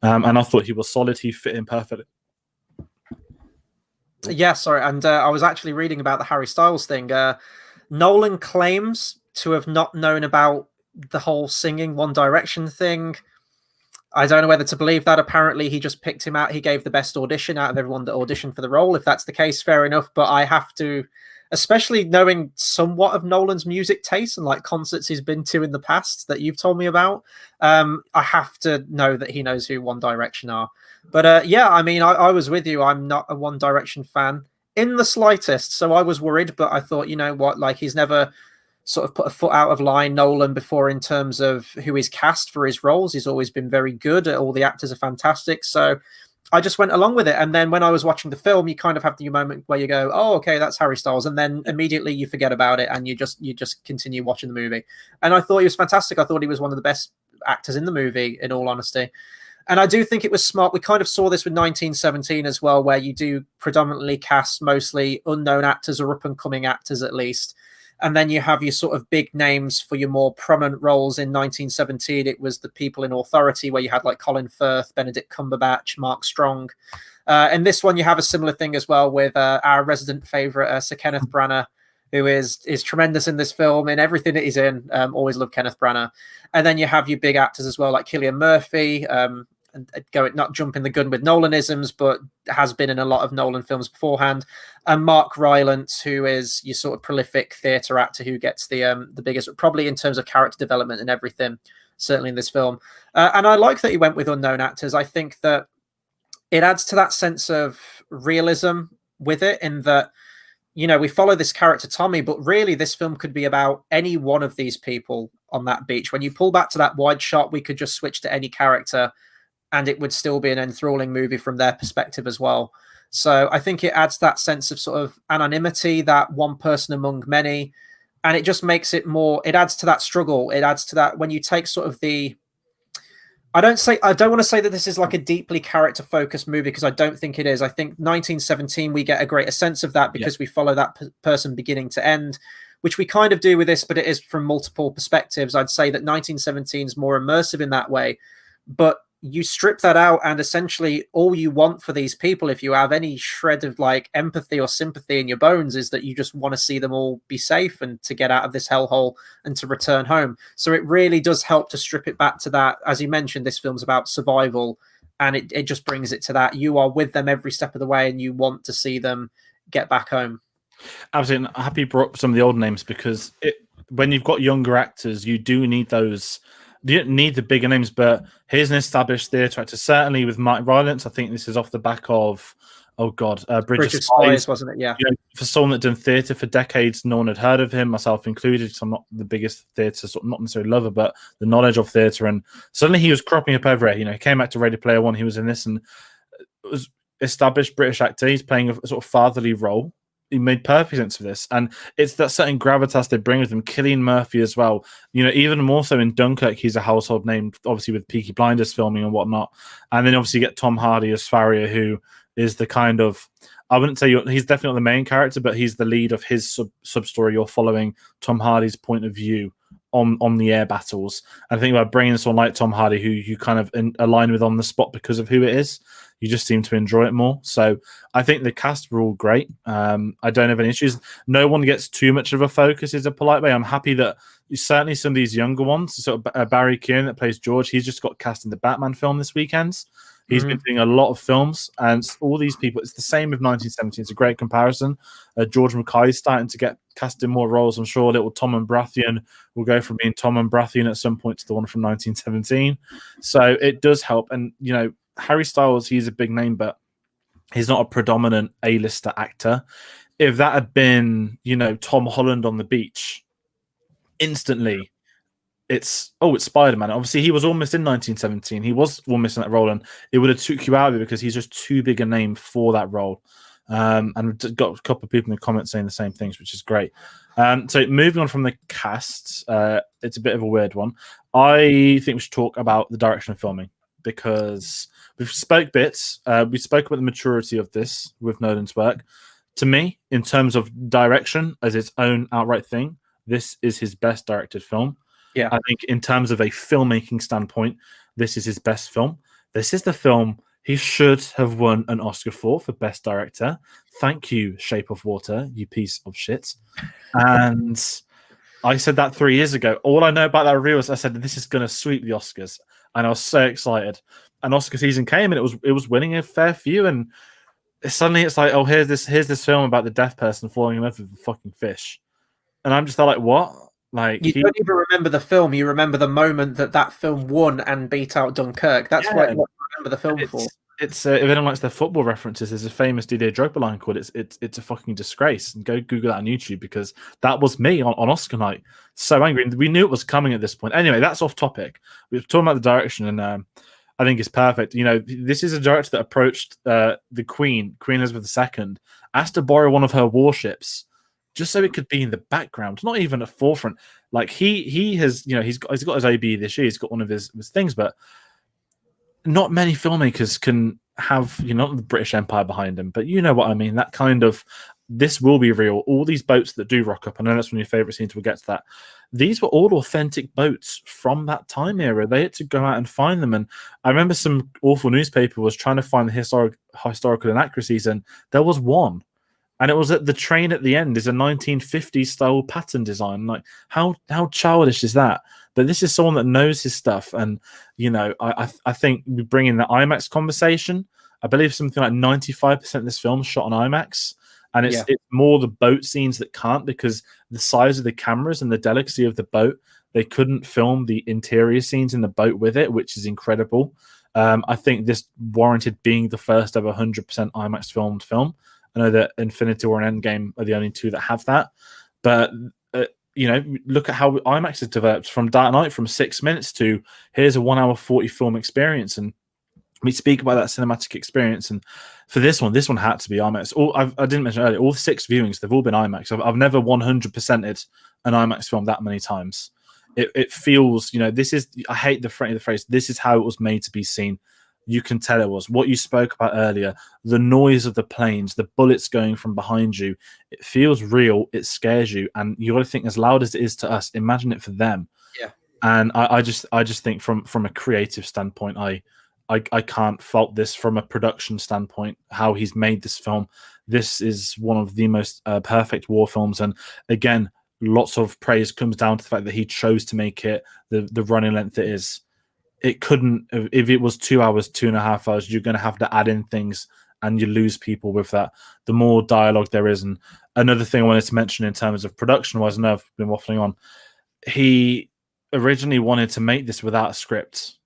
And I thought he was solid. He fit in perfectly. Yeah, sorry. And I was actually reading about the Harry Styles thing. Nolan claims to have not known about the whole singing One Direction thing. I don't know whether to believe that. Apparently, he just picked him out. He gave the best audition out of everyone that auditioned for the role. If that's the case, fair enough. But I have to, especially knowing somewhat of Nolan's music taste and like concerts he's been to in the past that you've told me about, I have to know that he knows who One Direction are. But yeah, I mean, I was with you. I'm not a One Direction fan in the slightest. So I was worried, but I thought, you know what, like he's never sort of put a foot out of line, Nolan, before in terms of who he's cast for his roles. He's always been very good. All the actors are fantastic. So I just went along with it. And then when I was watching the film, you kind of have the moment where you go, oh, okay, that's Harry Styles. And then immediately you forget about it and you just continue watching the movie. And I thought he was fantastic. I thought he was one of the best actors in the movie, in all honesty. And I do think it was smart. We kind of saw this with 1917 as well, where you do predominantly cast mostly unknown actors or up-and-coming actors at least. And then you have your sort of big names for your more prominent roles. In 1917, it was the people in authority where you had like Colin Firth, Benedict Cumberbatch, Mark Strong. And this one, you have a similar thing as well with our resident favorite, Sir Kenneth Branagh, who is tremendous in this film, in everything that he's in. Always love Kenneth Branagh. And then you have your big actors as well, like Cillian Murphy, not jumping the gun with Nolanisms, but has been in a lot of Nolan films beforehand, and Mark Rylance, who is your sort of prolific theatre actor who gets the biggest, probably in terms of character development and everything, certainly in this film. And I like that he went with unknown actors. I think that it adds to that sense of realism with it, in that, we follow this character Tommy, but really this film could be about any one of these people on that beach. When you pull back to that wide shot, we could just switch to any character and it would still be an enthralling movie from their perspective as well. So I think it adds that sense of sort of anonymity, that one person among many, and it just makes it more, it adds to that struggle. It adds to that when you take sort of I don't want to say that this is like a deeply character focused movie, because I don't think it is. I think 1917, we get a greater sense of that because we follow that person beginning to end, which we kind of do with this, but it is from multiple perspectives. I'd say that 1917 is more immersive in that way, but you strip that out and essentially all you want for these people, if you have any shred of like empathy or sympathy in your bones, is that you just want to see them all be safe and to get out of this hellhole and to return home. So it really does help to strip it back to that. As you mentioned, this film's about survival, and it just brings it to that. You are with them every step of the way and you want to see them get back home. Absolutely. I'm happy you brought up some of the old names, because when you've got younger actors, you do need those. You don't need the bigger names, but here's an established theatre actor. Certainly with Mark Rylance, I think this is off the back of, Bridge of Spies, wasn't it? Yeah. For someone that done theatre for decades, no one had heard of him, myself included, because I'm not the biggest theatre, not necessarily lover, but the knowledge of theatre. And suddenly he was cropping up everywhere. He came back to Ready Player One, he was in this, and it was established British actor. He's playing a sort of fatherly role. He made perfect sense for this, and it's that certain gravitas they bring with them. Cillian Murphy as well, even more so in Dunkirk, he's a household name, obviously with Peaky Blinders filming and whatnot. And then obviously you get Tom Hardy as Farrier, who is the kind of, I wouldn't say he's definitely not the main character, but he's the lead of his sub story. You're following Tom Hardy's point of view on the air battles. I think by bringing someone like Tom Hardy, who you kind of align with on the spot because of who it is, you just seem to enjoy it more. So I think the cast were all great. I don't have any issues. No one gets too much of a focus, is a polite way. I'm happy that certainly some of these younger ones, sort of Barry Keoghan that plays George, he's just got cast in the Batman film this weekend. He's been doing a lot of films, and all these people, it's the same with 1917. It's a great comparison. George Mackay is starting to get cast in more roles. I'm sure little Tom and Baratheon will go from being Tom and Baratheon at some point to the one from 1917. So it does help. And, you know, Harry Styles, he's a big name, but he's not a predominant A-lister actor. If that had been, you know, Tom Holland on the beach, instantly it's Spider-Man. Obviously, he was almost in 1917. He was almost in that role, and it would have took you out of it because he's just too big a name for that role. And we've got a couple of people in the comments saying the same things, which is great. So moving on from the cast, it's a bit of a weird one. I think we should talk about the direction of filming because we've spoke bits. We spoke about the maturity of this with Nolan's work. To me, in terms of direction as its own outright thing, this is his best directed film. Yeah, I think in terms of a filmmaking standpoint, this is his best film. This is the film he should have won an Oscar for Best Director. Thank you, Shape of Water, you piece of shit. And I said that 3 years ago. All I know about that review is I said this is going to sweep the Oscars, and I was so excited. And Oscar season came, and it was winning a fair few. And suddenly it's like, oh, here's this film about the deaf person falling in love with a fucking fish, and I'm just like, what? Like you don't even remember the film. You remember the moment that film won and beat out Dunkirk. That's what you remember the film for. It's if anyone likes their football references, there's a famous Didier Drogba line called "It's a fucking disgrace." And go Google that on YouTube because that was me on Oscar night. So angry. And we knew it was coming at this point. Anyway, that's off topic. We were talking about the direction, and I think it's perfect. You know, this is a director that approached the Queen Elizabeth II, asked to borrow one of her warships, just so it could be in the background, not even at forefront. Like he has, you know, he's got his OB this year. He's got one of his things, but not many filmmakers can have, you know, the British Empire behind them. But you know what I mean? That kind of, this will be real. All these boats that do rock up, I know that's one of your favorite scenes. We'll get to that. These were all authentic boats from that time era. They had to go out and find them. And I remember some awful newspaper was trying to find the historical inaccuracies, and there was one. And it was at the train at the end is a 1950s style pattern design. Like how childish is that? But this is someone that knows his stuff. And, you know, I think we bring in the IMAX conversation. I believe something like 95% of this film is shot on IMAX. And it's more the boat scenes that can't, because the size of the cameras and the delicacy of the boat, they couldn't film the interior scenes in the boat with it, which is incredible. I think this warranted being the first ever 100% IMAX filmed film. I know that Infinity War and Endgame are the only two that have that, but you know, look at how IMAX has developed from Dark Knight, from 6 minutes to here's a 1 hour 40 film experience, and we speak about that cinematic experience. And for this one had to be IMAX. I didn't mention earlier, all 6 viewings, they've all been IMAX. I've never 100%ed an IMAX film that many times. It feels, you know, this is, I hate the phrase, this is how it was made to be seen. You can tell it was what you spoke about earlier, the noise of the planes, the bullets going from behind you. It feels real. It scares you. And you got to think, as loud as it is to us, imagine it for them. Yeah. And I just think from a creative standpoint, I can't fault this. From a production standpoint, how he's made this film. This is one of the most perfect war films. And again, lots of praise comes down to the fact that he chose to make it the running length it is. It couldn't, if it was 2 hours, 2.5 hours, you're going to have to add in things and you lose people with that. The more dialogue there is. And another thing I wanted to mention in terms of production wise, I know I've been waffling on, he originally wanted to make this without a script.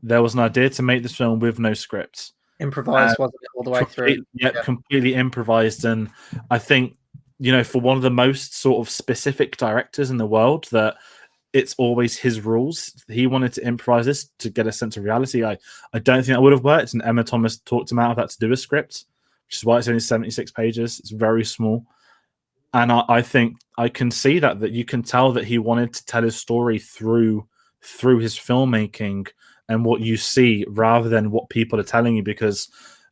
There was an idea to make this film with no script. Improvised, wasn't it, all the way through? Yeah, completely improvised. And I think, you know, for one of the most sort of specific directors in the world, that it's always his rules. He wanted to improvise this to get a sense of reality. I don't think that would have worked. And Emma Thomas talked him out of that to do a script, which is why it's only 76 pages. It's very small. And I think I can see that you can tell that he wanted to tell his story through his filmmaking and what you see rather than what people are telling you, because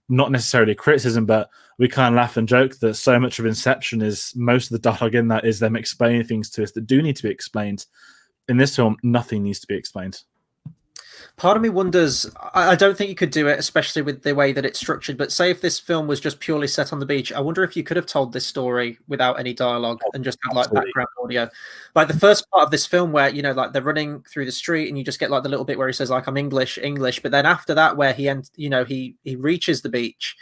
not necessarily criticism, but we kind of laugh and joke that so much of Inception is, most of the dialogue in that is them explaining things to us that do need to be explained. in this film, nothing needs to be explained. Part of me wonders, I don't think you could do it, especially with the way that it's structured, but say if this film was just purely set on the beach, I wonder if you could have told this story without any dialogue Oh, and just had like absolutely. background audio. Like the first part of this film where, you know, like they're running through the street and you just get like the little bit where he says like, I'm English, English. But then after that, where he reaches the beach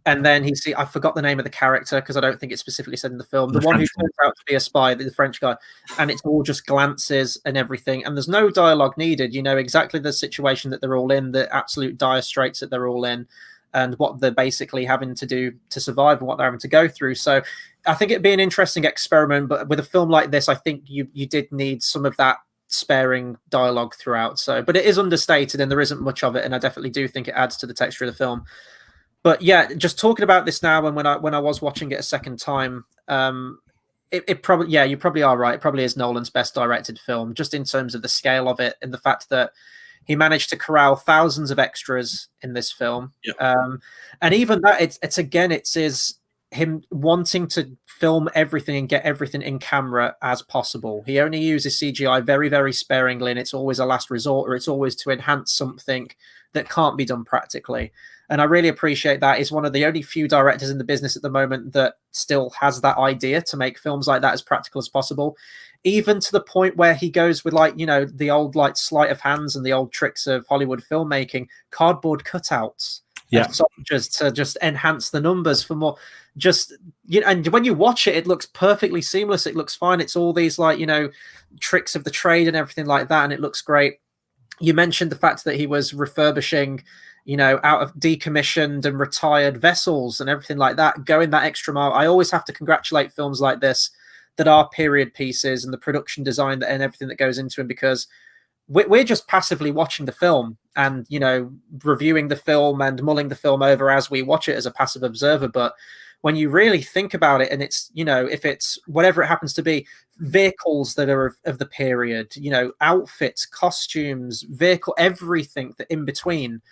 and then I forgot the name of the character because I don't think it's specifically said in the film. The one who turns out to be a spy, the French guy, and it's all just glances and everything. And there's no dialogue needed. You know exactly the situation that they're all in, the absolute dire straits that they're all in, and what they're basically having to do to survive and what they're having to go through. So I think it'd be an interesting experiment. But with a film like this, I think you did need some of that sparing dialogue throughout. So, but it is understated and there isn't much of it. And I definitely do think it adds to the texture of the film. But yeah, just talking about this now, and when I was watching it a second time, it probably, yeah, you probably are right. It probably is Nolan's best directed film, just in terms of the scale of it and the fact that he managed to corral thousands of extras in this film. Yeah. And even that, it's him wanting to film everything and get everything in camera as possible. He only uses CGI very, very sparingly, and it's always a last resort, or it's always to enhance something that can't be done practically. And I really appreciate that. He's one of the only few directors in the business at the moment that still has that idea to make films like that as practical as possible, even to the point where he goes with, like, you know, the old like sleight of hands and the old tricks of Hollywood filmmaking, cardboard cutouts of soldiers to just enhance the numbers for more. Just, you know, and when you watch it, it looks perfectly seamless. It looks fine. It's all these, like, you know, tricks of the trade and everything like that, and it looks great. You mentioned the fact that he was refurbishing, you know, out of decommissioned and retired vessels and everything like that, going that extra mile. I always have to congratulate films like this that are period pieces and the production design and everything that goes into them, because we're just passively watching the film and, you know, reviewing the film and mulling the film over as we watch it as a passive observer. But when you really think about it, and it's, you know, if it's whatever it happens to be, vehicles that are of the period, you know, outfits, costumes, vehicle, everything that in between,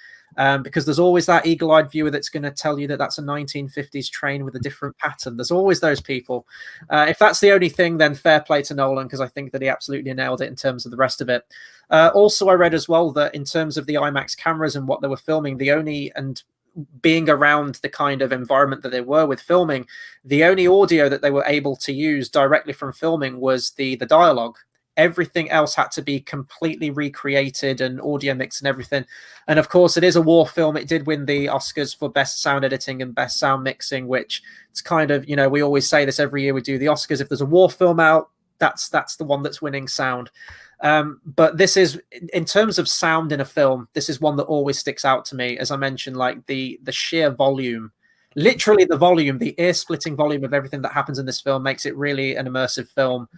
because there's always that eagle-eyed viewer that's going to tell you that that's a 1950s train with a different pattern. There's always those people. If that's the only thing, then fair play to Nolan, because I think that he absolutely nailed it in terms of the rest of it. Also, I read as well that in terms of the IMAX cameras and what they were filming, and being around the kind of environment that they were with filming, the only audio that they were able to use directly from filming was the dialogue. Everything else had to be completely recreated and audio mix and everything. And of course, it is a war film. It did win the Oscars for best sound editing and best sound mixing, which it's kind of, you know, we always say this every year we do the Oscars. If there's a war film out, that's the one that's winning sound. But this is, in terms of sound in a film, this is one that always sticks out to me. As I mentioned, like the sheer volume, literally the volume, the ear-splitting volume of everything that happens in this film makes it really an immersive film.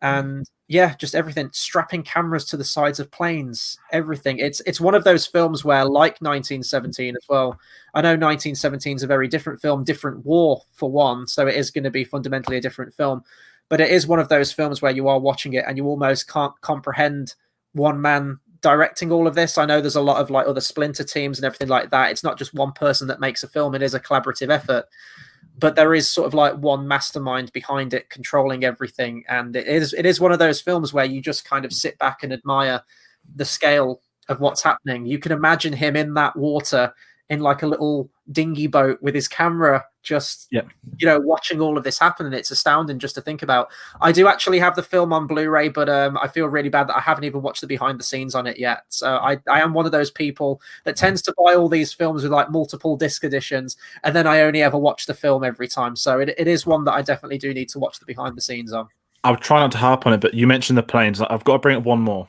And yeah, just everything, strapping cameras to the sides of planes, everything. It's one of those films where, like 1917 as well, I know 1917 is a very different film, different war for one, so it is going to be fundamentally a different film. But it is one of those films where you are watching it and you almost can't comprehend one man directing all of this. I know there's a lot of like other splinter teams and everything like that. It's not just one person that makes a film. It is a collaborative effort. But there is sort of like one mastermind behind it controlling everything. And it is one of those films where you just kind of sit back and admire the scale of what's happening. You can imagine him in that water in like a little dinghy boat with his camera, just, you know, watching all of this happen. And it's astounding just to think about. I do actually have the film on Blu-ray, but I feel really bad that I haven't even watched the behind the scenes on it yet. So I am one of those people that tends to buy all these films with like multiple disc editions, and then I only ever watch the film every time. So it is one that I definitely do need to watch the behind the scenes on. I'll try not to harp on it, but you mentioned the planes. I've got to bring up one more.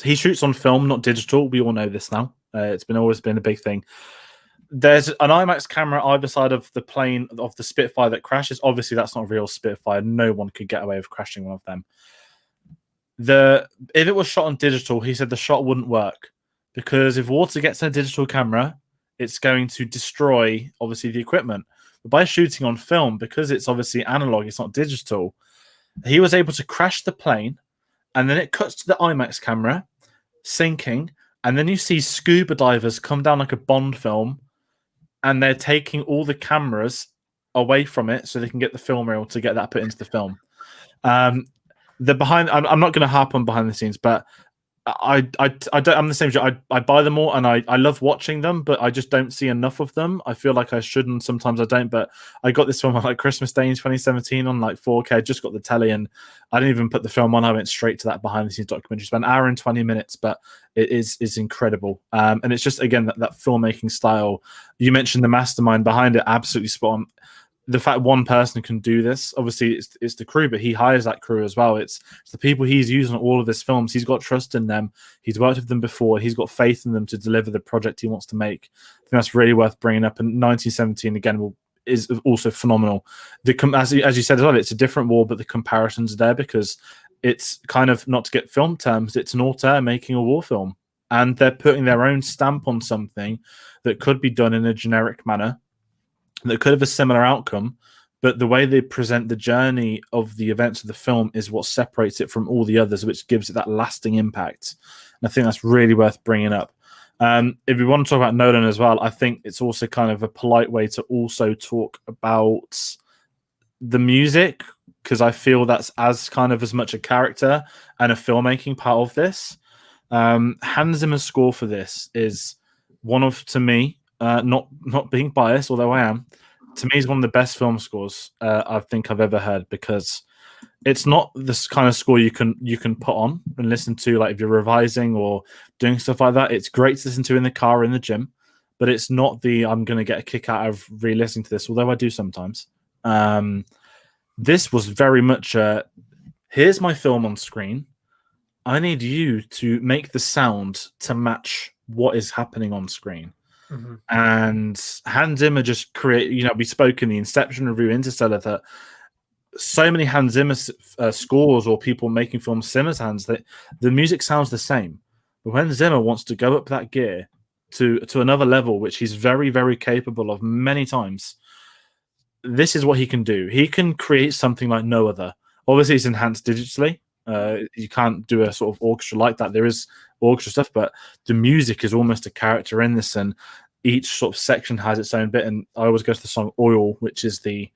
He shoots on film, not digital. We all know this now. It's always been a big thing. There's an IMAX camera either side of the plane of the Spitfire that crashes. Obviously, that's not a real Spitfire. No one could get away with crashing one of them. If it was shot on digital, he said the shot wouldn't work because if water gets in a digital camera, it's going to destroy, obviously, the equipment. But by shooting on film, because it's obviously analog, it's not digital, he was able to crash the plane, and then it cuts to the IMAX camera, sinking, and then you see scuba divers come down like a Bond film, and they're taking all the cameras away from it so they can get the film reel to get that put into the film. the behind. I'm not going to harp on behind the scenes, but I don't. I'm the same. I buy them all, and I love watching them, but I just don't see enough of them. I feel like I should, and sometimes I don't. But I got this film on like Christmas Day in 2017 on like 4K. I just got the telly, and I didn't even put the film on. I went straight to that behind the scenes documentary. It's about an hour and 20 minutes, but it is incredible. And it's just again that filmmaking style. You mentioned the mastermind behind it, absolutely spot on. The fact one person can do this, obviously it's the crew, but he hires that crew as well. It's the people he's using on all of his films. He's got trust in them. He's worked with them before. He's got faith in them to deliver the project he wants to make. I think that's really worth bringing up. And 1917 again is also phenomenal. As you said as well, it's a different war, but the comparisons are there because it's kind of, not to get film terms, it's an auteur making a war film, and they're putting their own stamp on something that could be done in a generic manner, that could have a similar outcome, but the way they present the journey of the events of the film is what separates it from all the others, which gives it that lasting impact. And I think that's really worth bringing up. If we want to talk about Nolan as well, I think it's also kind of a polite way to also talk about the music, because I feel that's as kind of as much a character and a filmmaking part of this. Hans Zimmer's score for this is one of, to me, not being biased, although I am, to me, is one of the best film scores I think I've ever heard, because it's not this kind of score you can put on and listen to, like if you're revising or doing stuff like that. It's great to listen to in the car or in the gym, but it's not the I'm going to get a kick out of re-listening to this, although I do sometimes. This was very much here's my film on screen. I need you to make the sound to match what is happening on screen. Mm-hmm. And Hans Zimmer just we spoke in the Inception review, Interstellar, that so many Hans Zimmer scores or people making films similar to Hans, that the music sounds the same. But when Zimmer wants to go up that gear to another level, which he's very, very capable of many times, this is what he can do. He can create something like no other. Obviously, it's enhanced digitally. You can't do a sort of orchestra like that. There is orchestra stuff, but the music is almost a character in this, and each sort of section has its own bit. And I always go to the song Oil, which is the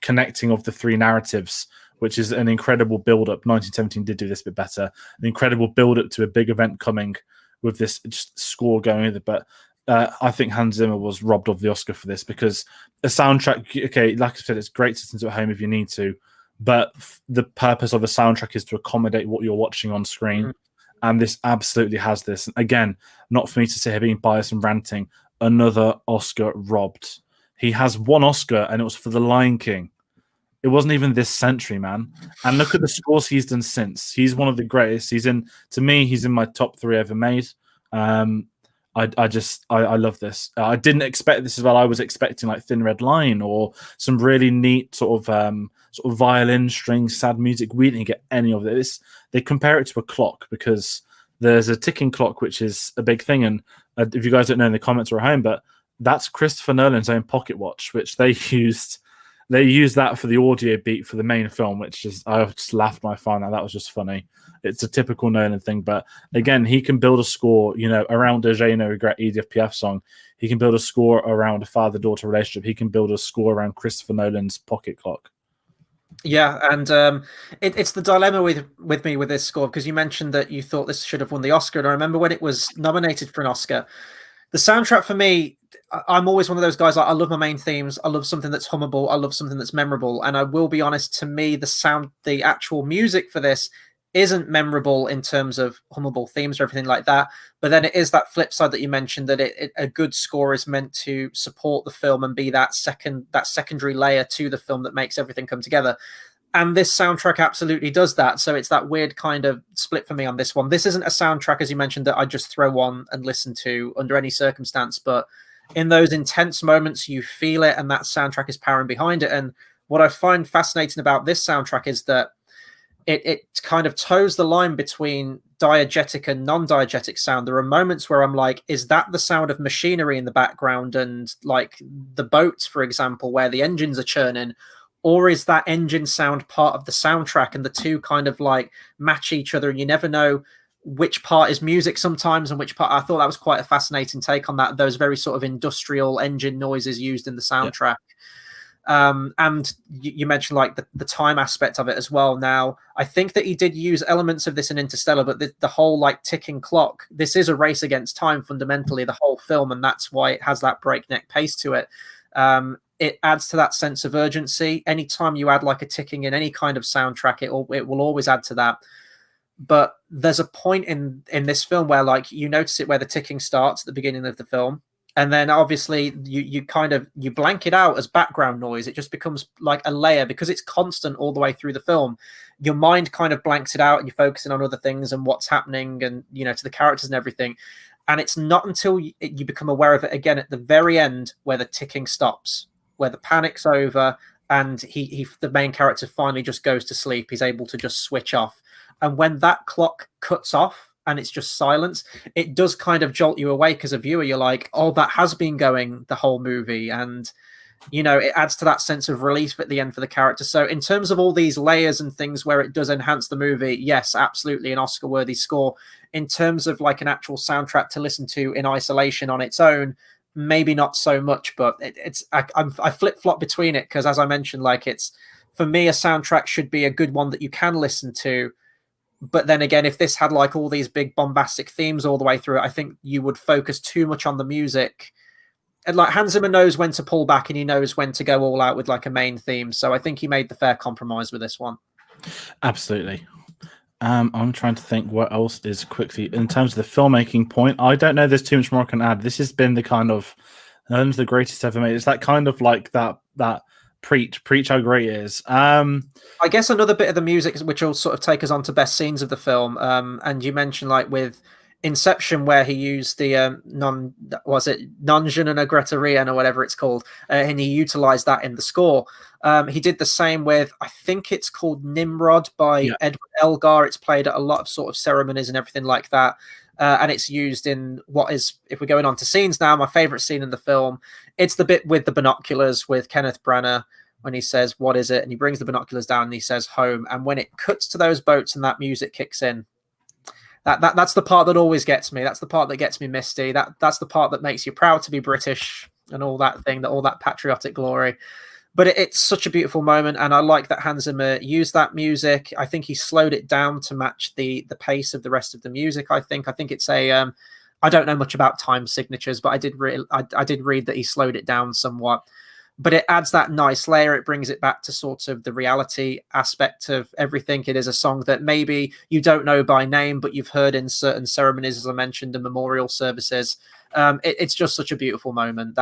connecting of the three narratives, which is an incredible build-up. 1917 did do this a bit better. An incredible build-up to a big event coming with this just score going with it. But I think Hans Zimmer was robbed of the Oscar for this, because a soundtrack, okay, like I said, it's great to listen to at home if you need to, but the purpose of a soundtrack is to accommodate what you're watching on screen. Mm-hmm. And this absolutely has this. Again, not for me to say here being biased and ranting, another Oscar robbed. He has one Oscar, and it was for The Lion King. It wasn't even this century, man. And look at the scores he's done since. He's one of the greatest. To me, he's in my top 3 ever made. I love this. I didn't expect this as well. I was expecting like Thin Red Line or some really neat sort of violin string, sad music. We didn't get any of this. They compare it to a clock, because there's a ticking clock, which is a big thing. And if you guys don't know, in the comments or at home, but that's Christopher Nolan's own pocket watch, which they used. They used that for the audio beat for the main film, which is, I just laughed when I found that was just funny. It's a typical Nolan thing, but again, he can build a score, around a J'ai No Regret Edith Piaf song. He can build a score around a father-daughter relationship. He can build a score around Christopher Nolan's pocket clock. Yeah, and it's the dilemma with me with this score, because you mentioned that you thought this should have won the Oscar, and I remember when it was nominated for an Oscar, the soundtrack for me, I'm always one of those guys. I love my main themes. I love something that's hummable. I love something that's memorable. And I will be honest, to me, the actual music for this isn't memorable in terms of hummable themes or everything like that. But then it is that flip side that you mentioned, that a good score is meant to support the film and be that secondary layer to the film that makes everything come together. And this soundtrack absolutely does that. So it's that weird kind of split for me on this one. This isn't a soundtrack, as you mentioned, that I just throw on and listen to under any circumstance. But in those intense moments, you feel it, and that soundtrack is powering behind it. And what I find fascinating about this soundtrack is that it kind of toes the line between diegetic and non-diegetic sound. There are moments where I'm like, is that the sound of machinery in the background, and like the boats, for example, where the engines are churning? Or is that engine sound part of the soundtrack, and the two kind of like match each other, and you never know which part is music sometimes and which part? I thought that was quite a fascinating take on that, those very sort of industrial engine noises used in the soundtrack. And you mentioned like the time aspect of it as well. Now, I think that he did use elements of this in Interstellar, but the whole like ticking clock, this is a race against time fundamentally, the whole film, and that's why it has that breakneck pace to it. It adds to that sense of urgency. Anytime you add like a ticking in any kind of soundtrack, it will always add to that. But there's a point in this film where like you notice it where the ticking starts at the beginning of the film, and then obviously you kind of you blank it out as background noise. It just becomes like a layer because it's constant all the way through the film. Your mind kind of blanks it out and you're focusing on other things and what's happening and to the characters and everything. And it's not until you become aware of it again at the very end where the ticking stops, where the panic's over, and the main character finally just goes to sleep. He's able to just switch off. And when that clock cuts off and it's just silence, it does kind of jolt you awake as a viewer. You're like, oh, that has been going the whole movie. And, it adds to that sense of relief at the end for the character. So in terms of all these layers and things where it does enhance the movie, yes, absolutely an Oscar-worthy score. In terms of like an actual soundtrack to listen to in isolation on its own, maybe not so much, but I flip-flop between it because, as I mentioned, like for me, a soundtrack should be a good one that you can listen to. But then again, if this had like all these big bombastic themes all the way through it, I think you would focus too much on the music. And like Hans Zimmer knows when to pull back and he knows when to go all out with like a main theme. So I think he made the fair compromise with this one. Absolutely. I'm trying to think what else is quickly in terms of the filmmaking point. I don't know. There's too much more I can add. This has been the kind of none of the greatest ever made. It's that kind of like that preach how great it is. I guess another bit of the music, which will sort of take us on to best scenes of the film. And you mentioned like with Inception, where he used the non je ne regrette rien or whatever it's called, and he utilized that in the score. He did the same with, I think it's called Nimrod by Edward Elgar. It's played at a lot of sort of ceremonies and everything like that. And it's used in what is, if we're going on to scenes now, my favorite scene in the film. It's the bit with the binoculars with Kenneth Branagh when he says, "What is it?" And he brings the binoculars down and he says, "Home." And when it cuts to those boats and that music kicks in, that's the part that always gets me. That's the part that gets me misty. That's the part that makes you proud to be British and all that thing, all that patriotic glory. But it's such a beautiful moment, and I like that Hans Zimmer used that music. I think he slowed it down to match the pace of the rest of the music. I think it's a I don't know much about time signatures, but I did read that he slowed it down somewhat. But it adds that nice layer. It brings it back to sort of the reality aspect of everything. It is a song that maybe you don't know by name, but you've heard in certain ceremonies, as I mentioned, and memorial services. It's just such a beautiful moment.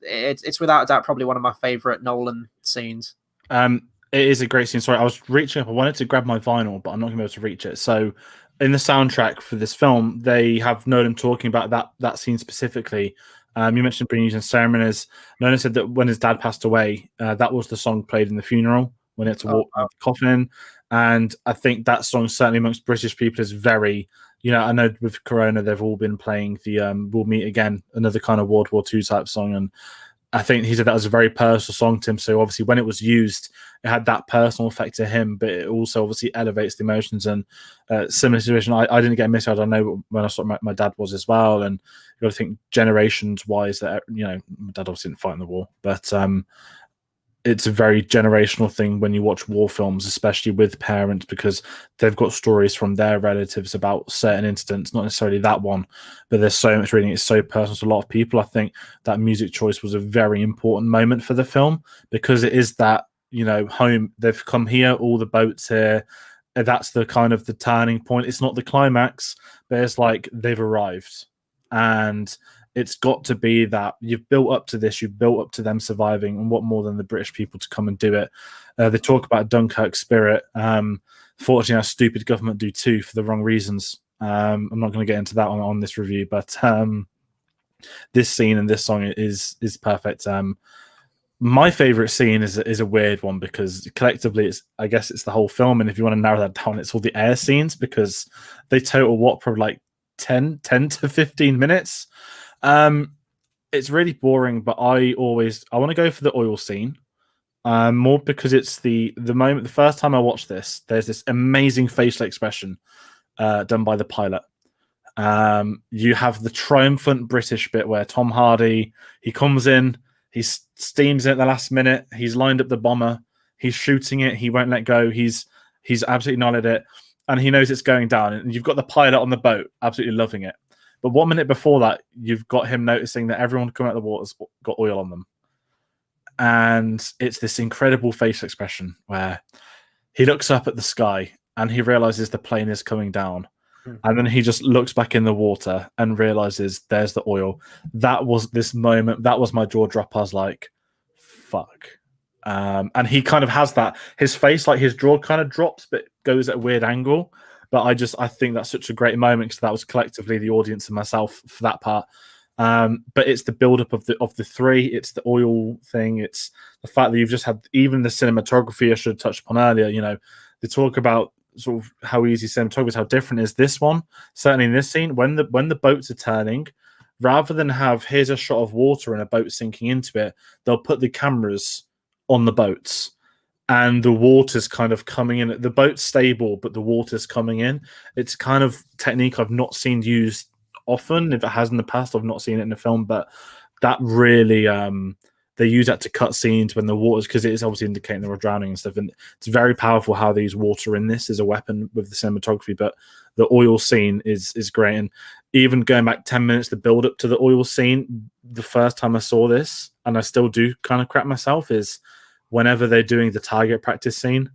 It's without a doubt probably one of my favorite Nolan scenes. It is a great scene. Sorry, I was reaching up. I wanted to grab my vinyl, but I'm not going to be able to reach it. So in the soundtrack for this film, they have Nolan talking about that scene specifically. You mentioned being used in ceremonies. Nolan said that when his dad passed away, that was the song played in the funeral when he had to walk out the coffin. And I think that song, certainly amongst British people, is very, I know with Corona, they've all been playing the We'll Meet Again, another kind of World War II type song. And I think he said that was a very personal song to him. So obviously when it was used, it had that personal effect to him, but it also obviously elevates the emotions. And similar situation, I didn't get missed out. I know when I saw my dad was as well. And you got to think generations wise that, my dad obviously didn't fight in the war, but it's a very generational thing when you watch war films, especially with parents, because they've got stories from their relatives about certain incidents, not necessarily that one, but there's so much reading. It's so personal to a lot of people. I think that music choice was a very important moment for the film because it is that, home, they've come here, all the boats here. That's the kind of the turning point. It's not the climax, but it's like they've arrived. And it's got to be that you've built up to this, you've built up to them surviving, and what more than the British people to come and do it. They talk about Dunkirk spirit. Fortunately, our stupid government do too for the wrong reasons. I'm not going to get into that on this review, but this scene and this song is perfect. My favorite scene is a weird one because collectively, I guess it's the whole film, and if you want to narrow that down, it's all the air scenes because they total probably like 10 to 15 minutes. It's really boring, but I want to go for the oil scene. More because it's the moment. The first time I watched this, there's this amazing facial expression done by the pilot. You have the triumphant British bit where Tom Hardy, he comes in, He steams it at the last minute. He's lined up the bomber. He's shooting it. He won't let go. He's absolutely nodded it, and he knows it's going down. And you've got the pilot on the boat, absolutely loving it. But 1 minute before that, you've got him noticing that everyone coming out of the water's got oil on them, and it's this incredible facial expression where he looks up at the sky and he realizes the plane is coming down. And then he just looks back in the water and realizes there's the oil. That was this moment. That was my jaw drop. I was like, fuck. And he kind of has that. His face, like his jaw kind of drops, but goes at a weird angle. But I think that's such a great moment because that was collectively the audience and myself for that part. But it's the build-up of the three. It's the oil thing. It's the fact that you've just had even the cinematography I should have touched upon earlier. You know, they talk about sort of how easy cinematography is, how different is this one. Certainly in this scene, when the boats are turning, rather than have here's a shot of water and a boat sinking into it, they'll put the cameras on the boats and the water's kind of coming in. The boat's stable, but the water's coming in. It's kind of technique I've not seen used often. If it has in the past, I've not seen it in a film, but that really they use that to cut scenes when the water's, because it is obviously indicating they were drowning and stuff. And it's very powerful how they use water in this as a weapon with the cinematography. But the oil scene is great. And even going back 10 minutes, the build up to the oil scene, the first time I saw this, and I still do kind of crap myself, is whenever they're doing the target practice scene.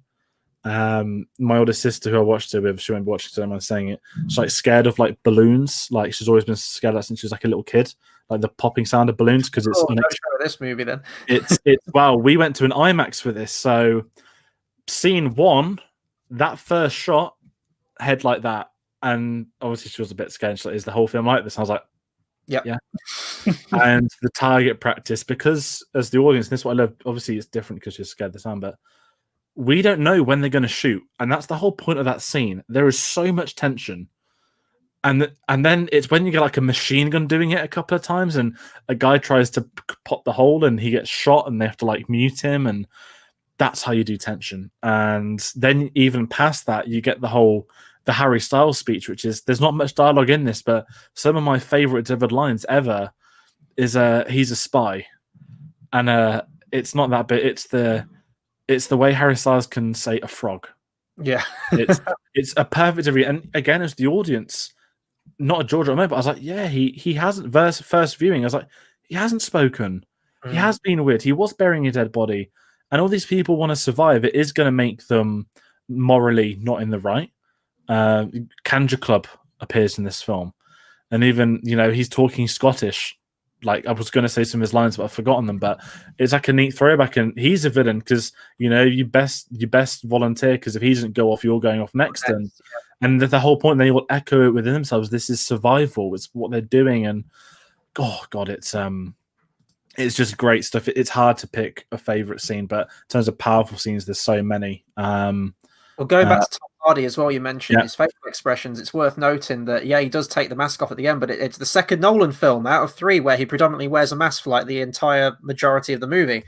My older sister, who I watched it with, she won't be watching, so I'm saying it. She's like scared of like balloons. Like she's always been scared of that since she was like a little kid. Like the popping sound of balloons, because it's this movie then. it's well, we went to an IMAX for this, so scene one, that first shot, head like that, and obviously she was a bit scared. She's like, "Is the whole film like this?" And I was like, "Yep. Yeah." And the target practice, because as the audience, and this is what I love. Obviously, it's different because you're scared of the sound, but we don't know when they're going to shoot, and that's the whole point of that scene. There is so much tension. And then it's when you get like a machine gun doing it a couple of times, and a guy tries to pop the hole and he gets shot, and they have to like mute him, and that's how you do tension. And then even past that, you get the Harry Styles speech, which is, there's not much dialogue in this, but some of my favorite delivered lines ever is he's a spy, and it's not that bit. It's the way Harry Styles can say a frog. Yeah, it's a perfect review. And again, as the audience, not a jaw drop moment, but I was like, yeah, he hasn't. First viewing, I was like, he hasn't spoken. He has been weird. He was burying a dead body, and all these people want to survive. It is going to make them morally not in the right. Kanja Club appears in this film, and even he's talking Scottish. Like, I was going to say some of his lines, but I've forgotten them. But it's like a neat throwback, and he's a villain because you best volunteer, because if he doesn't go off, you're going off next. And the whole point, they will echo it within themselves. This is survival. It's what they're doing, and oh god, it's just great stuff. It's hard to pick a favorite scene, but in terms of powerful scenes, there's so many. Well, going back to Tom Hardy as well, you mentioned his facial expressions. It's worth noting that, he does take the mask off at the end, but it's the second Nolan film out of 3 where he predominantly wears a mask for like the entire majority of the movie.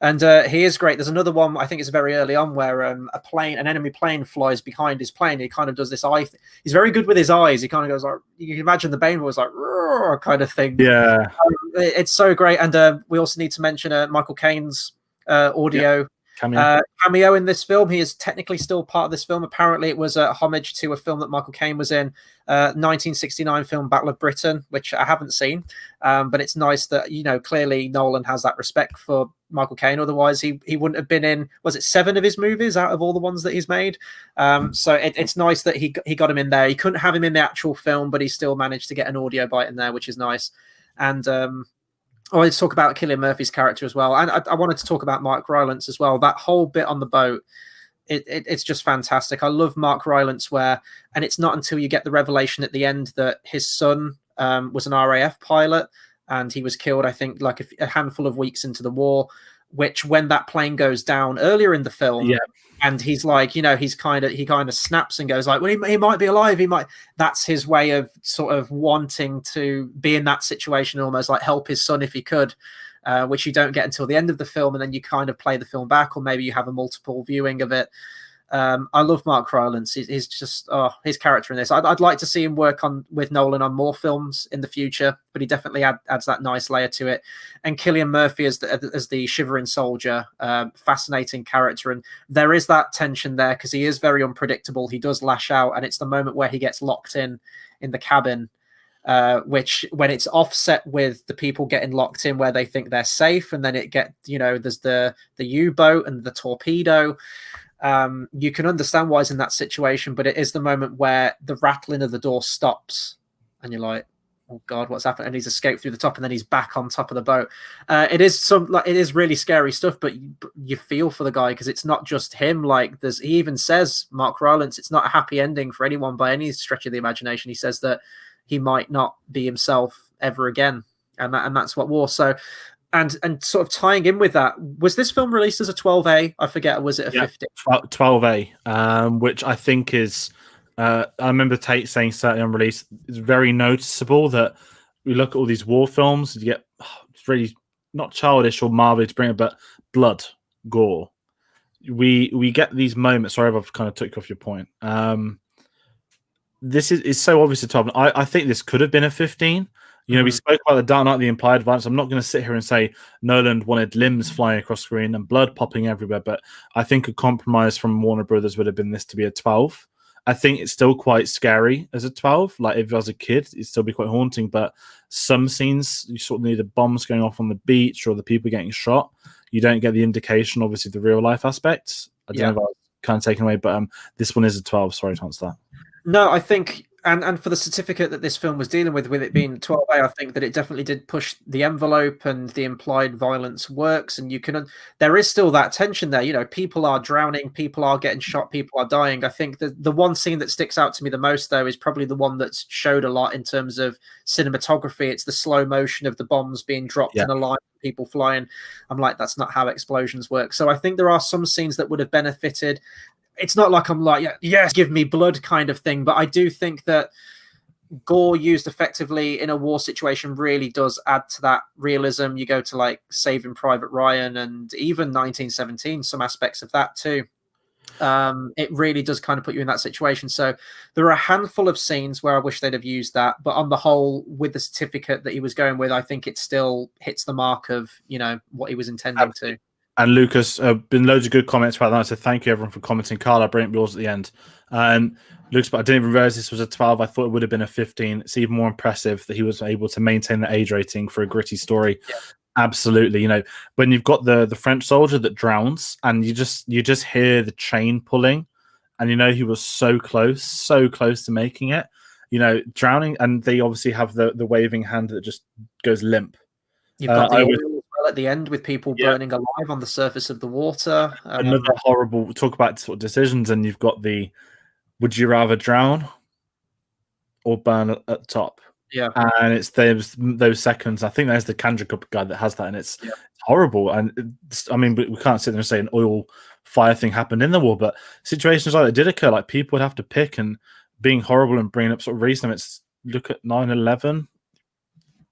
And he is great. There's another one, I think it's very early on, where an enemy plane flies behind his plane. He kind of does this eye. He's very good with his eyes. He kind of goes like, you can imagine the Bane was like, roar, kind of thing. Yeah. It's so great. And we also need to mention Michael Caine's audio cameo in this film. He is technically still part of this film. Apparently it was a homage to a film that Michael Caine was in, 1969 film Battle of Britain, which I haven't seen, but it's nice that clearly Nolan has that respect for Michael Caine. Otherwise he wouldn't have been in, was it 7 of his movies out of all the ones that he's made? So it's nice that he got him in there. He couldn't have him in the actual film, but he still managed to get an audio bite in there, which is nice. And I wanted to talk about Cillian Murphy's character as well. And I wanted to talk about Mark Rylance as well. That whole bit on the boat, it's just fantastic. I love Mark Rylance and it's not until you get the revelation at the end that his son was an RAF pilot and he was killed, I think, like a handful of weeks into the war, which when that plane goes down earlier in the film, and he's like, he kind of snaps and goes like, well, he might be alive. That's his way of sort of wanting to be in that situation, almost like help his son if he could, which you don't get until the end of the film. And then you kind of play the film back, or maybe you have a multiple viewing of it. I love Mark Rylance. He's just his character in this. I'd like to see him work on with Nolan on more films in the future, but he definitely adds that nice layer to it. And Cillian Murphy as the shivering soldier, fascinating character, and there is that tension there because he is very unpredictable. He does lash out, and it's the moment where he gets locked in the cabin. Which when it's offset with the people getting locked in where they think they're safe, and then there's the U-boat and the torpedo. You can understand why he's in that situation, but it is the moment where the rattling of the door stops, and you're like, "Oh God, what's happened?" And he's escaped through the top, and then he's back on top of the boat. It is really scary stuff, but you feel for the guy because it's not just him. Like he even says, Mark Rylance, it's not a happy ending for anyone by any stretch of the imagination. He says that he might not be himself ever again, and that's what war. So, and sort of tying in with that, was this film released as a 12A? I forget, or was it a 15? 12A, which I think is. I remember Tate saying certainly on release, it's very noticeable that we look at all these war films, you get it's really not childish or marvelly to bring it, but blood, gore. We get these moments. Sorry if I've kind of took you off your point. This is so obvious a 12. I think this could have been a 15. We spoke about the Dark Knight, the implied violence. I'm not going to sit here and say Nolan wanted limbs flying across screen and blood popping everywhere, but I think a compromise from Warner Brothers would have been this to be a 12. I think it's still quite scary as a 12. Like if I was a kid, it'd still be quite haunting, but some scenes, you sort of need the bombs going off on the beach or the people getting shot. You don't get the indication, obviously, the real life aspects. I don't know if I was kind of taken away, but this one is a 12. Sorry to answer that. No, I think, and for the certificate that this film was dealing with it being 12A, I think that it definitely did push the envelope, and the implied violence works. And there is still that tension there. People are drowning, people are getting shot, people are dying. I think the one scene that sticks out to me the most, though, is probably the one that's showed a lot in terms of cinematography. It's the slow motion of the bombs being dropped in a line, people flying. I'm like, that's not how explosions work. So I think there are some scenes that would have benefited. It's not like I'm like, yes, give me blood kind of thing. But I do think that gore used effectively in a war situation really does add to that realism. You go to like Saving Private Ryan and even 1917, some aspects of that too. It really does kind of put you in that situation. So there are a handful of scenes where I wish they'd have used that. But on the whole, with the certificate that he was going with, I think it still hits the mark of, what he was intending to. And Lucas, been loads of good comments about that. So thank you everyone for commenting. Carla, brilliant yours at the end. Lucas, but I didn't even realize this was a 12. I thought it would have been a 15. It's even more impressive that he was able to maintain the age rating for a gritty story. Yeah. Absolutely. When you've got the French soldier that drowns and you just hear the chain pulling, and he was so close to making it, drowning, and they obviously have the waving hand that just goes limp. You've got the at the end with people burning alive on the surface of the water. Another horrible talk about sort of decisions, and you've got would you rather drown or burn at the top? Yeah, and it's those seconds. I think there's the Kanji guy that has that, and it's horrible. And we can't sit there and say an oil fire thing happened in the war, but situations like that did occur. Like people would have to pick, and being horrible and bringing up sort of reason. It's look at 9/11.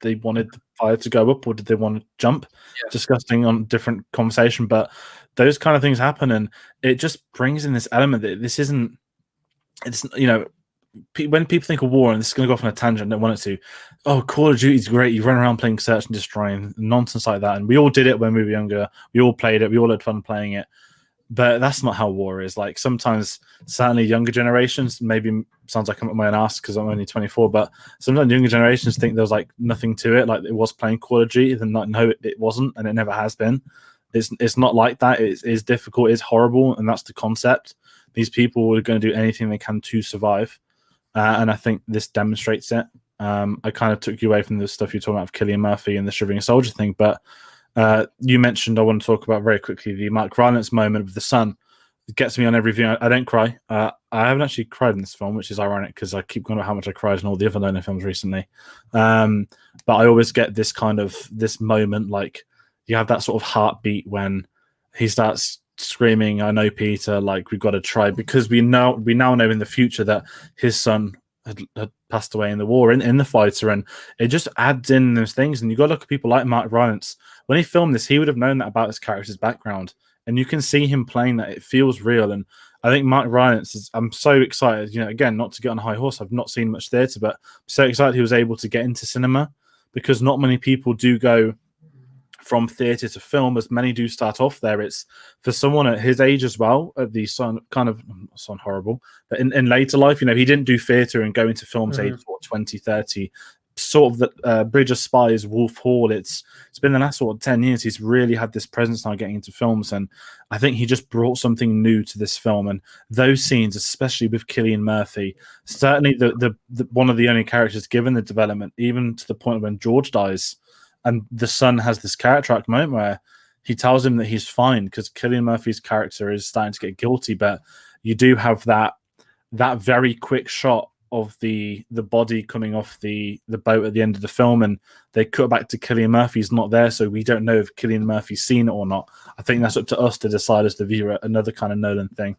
They wanted the fire to go up, or did they want to jump? Disgusting on different conversation, but those kind of things happen, and it just brings in this element that this isn't. It's when people think of war, and this is going to go off on a tangent, I don't want it to. Oh, Call of Duty is great. You run around playing search and destroy and nonsense like that, and we all did it when we were younger. We all played it. We all had fun playing it. But that's not how war is. Like sometimes, certainly younger generations, maybe sounds like I'm at my own ass because I'm only 24, but sometimes younger generations think there's like nothing to it, like it was playing Call of Duty. Then no, it wasn't, and it never has been. It's not like that. It's difficult. It's horrible, and that's the concept. These people are going to do anything they can to survive, and I think this demonstrates it. I kind of took you away from the stuff you're talking about of Cillian Murphy and the shivering soldier thing, but you mentioned, I want to talk about very quickly the Mark Rylance moment with the son. It gets me on every view. I don't cry. I haven't actually cried in this film, which is ironic because I keep going about how much I cried in all the other Nolan films recently. But I always get this moment, like you have that sort of heartbeat when he starts screaming, "I know, Peter, like we've got to try," because we now know in the future that his son had passed away in the war, in the fighter, and it just adds in those things. And you got to look at people like Mark Rylance. When he filmed this, he would have known that about his character's background, and you can see him playing that. It feels real, and I think Mark Rylance is. I'm so excited. Again, not to get on a high horse. I've not seen much theatre, but I'm so excited he was able to get into cinema because not many people do go from theatre to film, as many do start off there. It's for someone at his age as well, at the kind of sound horrible, but in later life, he didn't do theatre and go into films age 20, 30. Sort of the Bridge of Spies, Wolf Hall. It's been the last 10 years he's really had this presence now getting into films, and I think he just brought something new to this film. And those scenes, especially with Cillian Murphy, certainly the one of the only characters given the development, even to the point when George dies, and the son has this character arc moment where he tells him that he's fine because Cillian Murphy's character is starting to get guilty, but you do have that very quick shot of the body coming off the boat at the end of the film, and they cut back to Cillian Murphy's not there, so we don't know if Cillian Murphy's seen it or not. I think that's up to us to decide as the viewer, another kind of Nolan thing.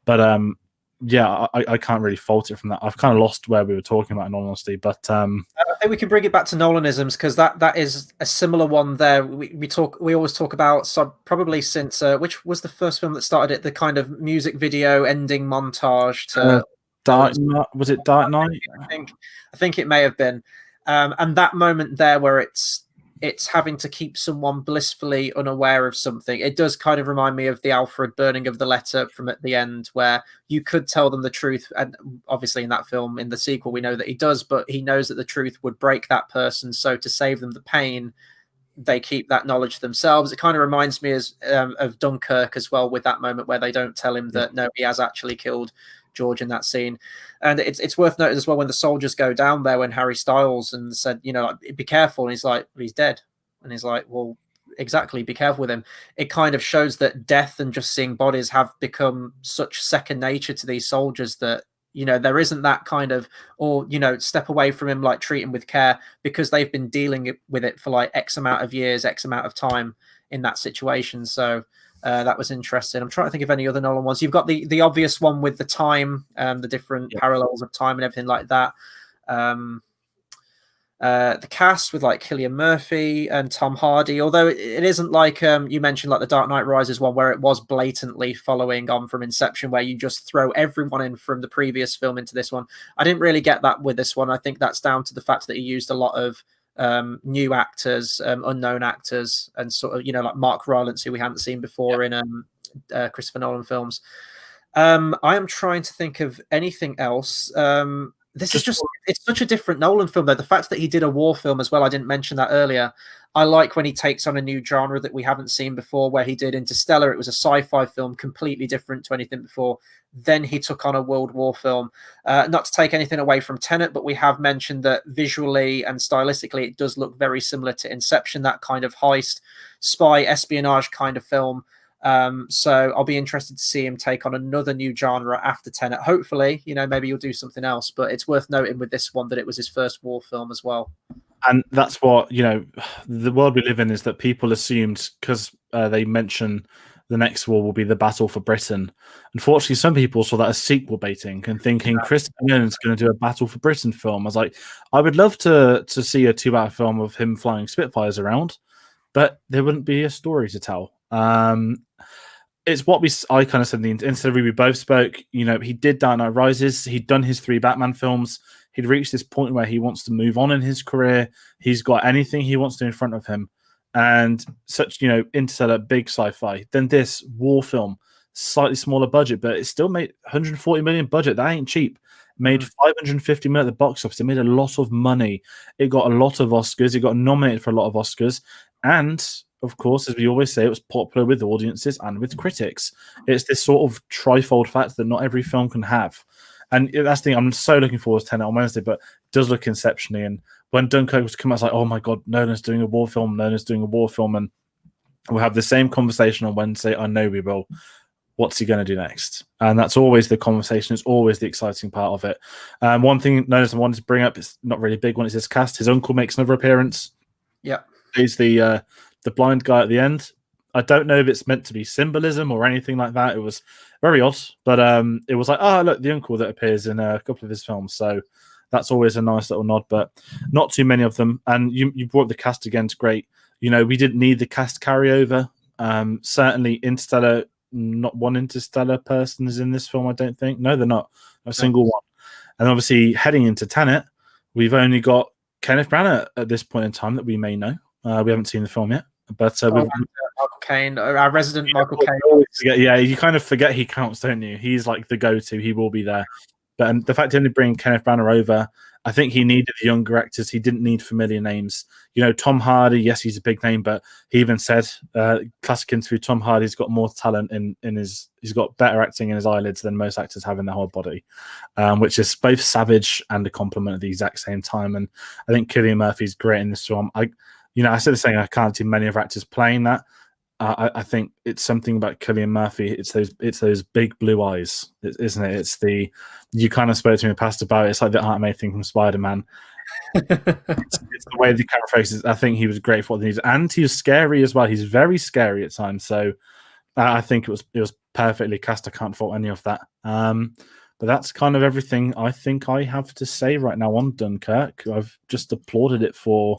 But I can't really fault it from that. I've kind of lost where we were talking about in all honesty, but I think we can bring it back to Nolanisms because that is a similar one there. We always talk about, so probably since which was the first film that started it, the kind of music video ending montage to was it Dark Knight? I think it may have been, and that moment there where it's having to keep someone blissfully unaware of something. It does kind of remind me of the Alfred burning of the letter from at the end, where you could tell them the truth. And obviously in that film, in the sequel, we know that he does, but he knows that the truth would break that person. So to save them the pain, they keep that knowledge themselves. It kind of reminds me of Dunkirk as well, with that moment where they don't tell him that no, he has actually killed George in that scene. And it's worth noting as well when the soldiers go down there, when Harry Styles and said, be careful, and he's like, he's dead, and he's like, well, exactly, be careful with him. It kind of shows that death and just seeing bodies have become such second nature to these soldiers that there isn't that kind of, or step away from him, like treat him with care, because they've been dealing with it for like X amount of years, X amount of time in that situation. So that was interesting. I'm trying to think of any other Nolan ones. You've got the obvious one with the time, the different parallels of time and everything like that. The cast with like Cillian Murphy and Tom Hardy, although it isn't like you mentioned, like the Dark Knight Rises one, where it was blatantly following on from Inception, where you just throw everyone in from the previous film into this one. I didn't really get that with this one. I think that's down to the fact that he used a lot of new actors, unknown actors, and sort of like Mark Rylance, who we hadn't seen before in Christopher Nolan films. I am trying to think of anything else. It's such a different Nolan film, though. The fact that he did a war film as well, I didn't mention that earlier. I like when he takes on a new genre that we haven't seen before, where he did Interstellar. It was a sci-fi film, completely different to anything before. Then he took on a World War film. Not to take anything away from Tenet, but we have mentioned that visually and stylistically, it does look very similar to Inception, that kind of heist, spy, espionage kind of film. So I'll be interested to see him take on another new genre after Tenet. Hopefully, maybe you'll do something else, but it's worth noting with this one that it was his first war film as well. And that's what, the world we live in is that people assumed, because they mention the next war will be the battle for Britain. Unfortunately, some people saw that as sequel baiting and thinking Christopher Nolan's going to do a Battle for Britain film. I was like, I would love to see a 2-hour film of him flying Spitfires around, but there wouldn't be a story to tell. It's what I kind of said in the interview we both spoke. He did Dark Knight Rises. He'd done his 3 Batman films. He'd reached this point where he wants to move on in his career. He's got anything he wants to in front of him. And such, Interstellar, big sci-fi. Then this war film, slightly smaller budget, but it still made 140 million budget. That ain't cheap. Made 550 million at the box office. It made a lot of money. It got a lot of Oscars. It got nominated for a lot of Oscars. And of course, as we always say, it was popular with audiences and with critics. It's this sort of trifold fact that not every film can have. And that's the thing, I'm so looking forward to Tenet on Wednesday, but it does look inception-y. And when Dunkirk was coming out, I was like, oh my God, Nolan's doing a war film, and we'll have the same conversation on Wednesday. I know we will. What's he going to do next? And that's always the conversation. It's always the exciting part of it. One thing Nolan wanted to bring up, it's not really a big one, is his cast. His uncle makes another appearance. Yeah. He's the blind guy at the end. I don't know if it's meant to be symbolism or anything like that. It was very odd, but it was like, oh, look, the uncle that appears in a couple of his films. So that's always a nice little nod, but not too many of them. And you brought the cast again. It's great. We didn't need the cast carryover. Certainly Interstellar not one interstellar person is in this film. I don't think. No, they're not. Not a single one. And obviously, heading into Tenet, we've only got Kenneth Branagh at this point in time that we may know. We haven't seen the film yet, but Michael Caine, our resident Michael Caine. Yeah, you kind of forget he counts, don't you? He's like the go-to. He will be there. But the fact he only bring Kenneth Branagh over, I think he needed younger actors. He didn't need familiar names. You know, Tom Hardy, yes, he's a big name, but he even said, classic interview, Tom Hardy's got more talent he's got better acting in his eyelids than most actors have in their whole body, which is both savage and a compliment at the exact same time. And I think Cillian Murphy's great in this film. I said the same, I can't see many of actors playing that. I think it's something about Cillian Murphy. It's those big blue eyes, isn't it? You kind of spoke to me in the past about it. It's like the Aunt May thing from Spider-Man. It's the way the camera focuses. I think he was great for what he needed, and he was scary as well. He's very scary at times. So I think it was perfectly cast. I can't fault any of that. But that's kind of everything I think I have to say right now on Dunkirk. I've just applauded it for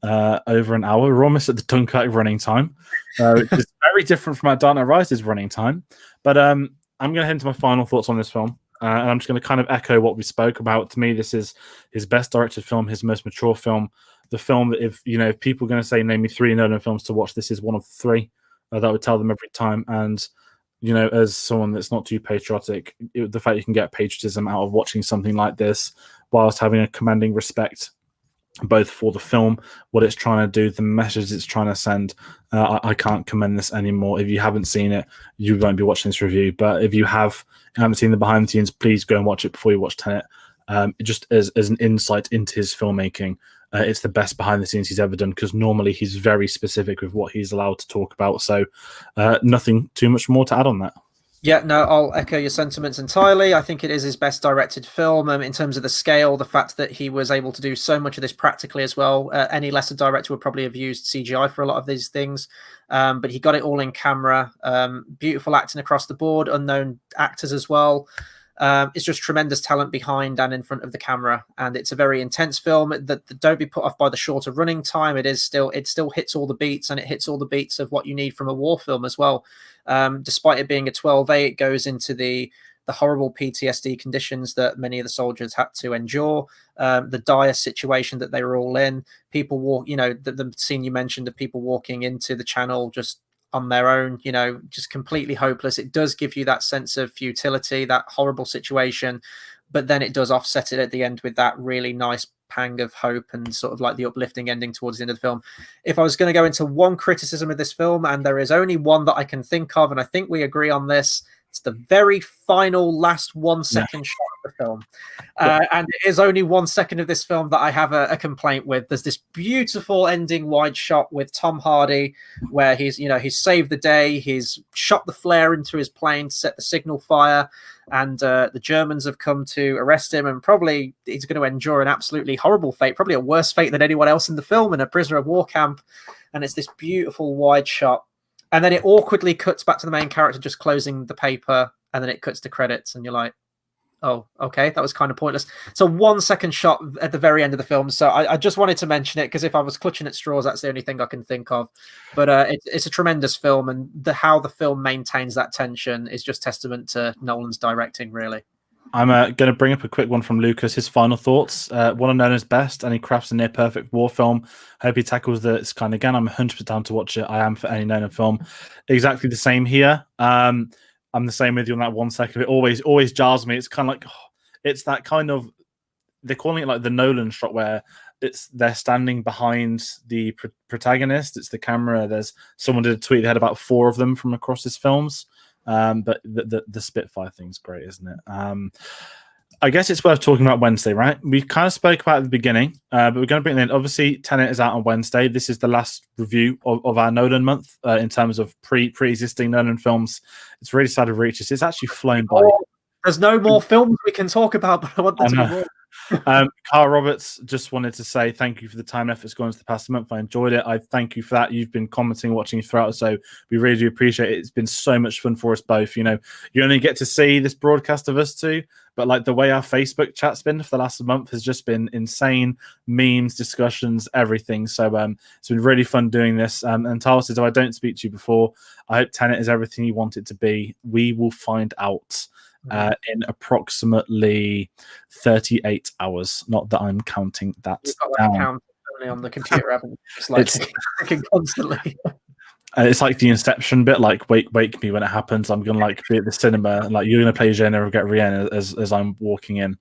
over an hour. We're almost at the Dunkirk running time, which is very different from our Dark Knight Rises running time. But I'm going to head into my final thoughts on this film. And I'm just going to kind of echo what we spoke about. To me, this is his best directed film, his most mature film. The film that if people are going to say, name me 3 Nolan films to watch, this is one of the 3. That would tell them every time. And, as someone that's not too patriotic, the fact you can get patriotism out of watching something like this whilst having a commanding respect both for the film, what it's trying to do, the message it's trying to send. I can't commend this anymore. If you haven't seen it, you won't be watching this review. But if you haven't seen the behind the scenes, please go and watch it before you watch Tenet. Just as an insight into his filmmaking, it's the best behind the scenes he's ever done, because normally he's very specific with what he's allowed to talk about. So nothing too much more to add on that. Yeah, no, I'll echo your sentiments entirely. I think it is his best directed film in terms of the scale, the fact that he was able to do so much of this practically as well. Any lesser director would probably have used CGI for a lot of these things, but he got it all in camera. Beautiful acting across the board, unknown actors as well. It's just tremendous talent behind and in front of the camera, and it's a very intense film that don't be put off by the shorter running time. It still hits all the beats, and it hits all the beats of what you need from a war film as well. Despite it being a 12A, it goes into the horrible PTSD conditions that many of the soldiers had to endure, the dire situation that they were all in. People walk, the scene you mentioned of people walking into the channel just on their own, just completely hopeless. It does give you that sense of futility, that horrible situation, but then it does offset it at the end with that really nice pang of hope and sort of like the uplifting ending towards the end of the film. If I was going to go into one criticism of this film, and there is only one that I can think of, and I think we agree on this, it's the very final last 1 second shot of the film. And it is only 1 second of this film that I have a complaint with. There's this beautiful ending wide shot with Tom Hardy where he's saved the day. He's shot the flare into his plane to set the signal fire. And the Germans have come to arrest him, and probably he's going to endure an absolutely horrible fate, probably a worse fate than anyone else in the film, in a prisoner of war camp. And it's this beautiful wide shot. And then it awkwardly cuts back to the main character just closing the paper, and then it cuts to credits, and you're like, oh, okay, that was kind of pointless. So 1 second shot at the very end of the film. So I just wanted to mention it, because if I was clutching at straws, that's the only thing I can think of. But it's a tremendous film, and how the film maintains that tension is just testament to Nolan's directing, really. I'm going to bring up a quick one from Lucas. His final thoughts. One of Nolan's best, and he crafts a near perfect war film. I hope he tackles this kind again. I'm 100% down to watch it. I am for any Nolan film. Exactly the same here. I'm the same with you on that 1 second. It always jars me. It's kind of like, it's that kind of, they're calling it like the Nolan shot, where they're standing behind the protagonist. It's the camera. There's someone did a tweet. They had about 4 of them from across his films. But the Spitfire thing's great, isn't it? I guess it's worth talking about Wednesday, right? We kind of spoke about it at the beginning, but we're going to bring it in. Obviously, Tenet is out on Wednesday. This is the last review of our Nolan month in terms of pre-existing Nolan films. It's really sad to reach this. It's actually flown by. There's no more films we can talk about, but I want there to be more. Carl Roberts just wanted to say thank you for the time and efforts going into the past month. I enjoyed it. I thank you for that. You've been commenting, watching throughout, so we really do appreciate it. It's been so much fun for us both. You only get to see this broadcast of us two, but like the way our Facebook chat's been for the last month has just been insane. Memes, discussions, everything. So it's been really fun doing this. And Tyler says, if I don't speak to you before, I hope Tenet is everything you want it to be. We will find out in approximately 38 hours. Not that I'm counting that You've got down. a count on the computer, haven't you? Just like clicking constantly. It's like the Inception bit, like wake me when it happens. I'm gonna like be at the cinema, and like you're gonna play Jenna or get Rihanna as I'm walking in.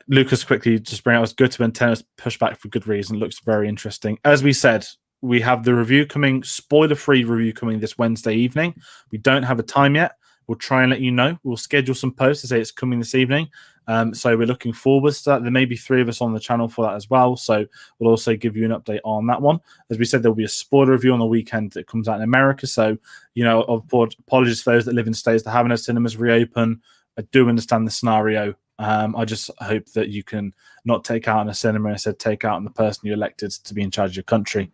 Lucas quickly just bring out, it's good to when Tennis pushed back for good reason. It looks very interesting. As we said, we have the review coming, spoiler-free review coming this Wednesday evening. We don't have a time yet. We'll try and let you know. We'll schedule some posts to say it's coming this evening. So we're looking forward to that. There may be 3 of us on the channel for that as well. So we'll also give you an update on that one. As we said, there'll be a spoiler review on the weekend that comes out in America. So, apologies for those that live in states that haven't had cinemas reopen. I do understand the scenario. I just hope that you can not take out on a cinema, instead take out on the person you elected to be in charge of your country.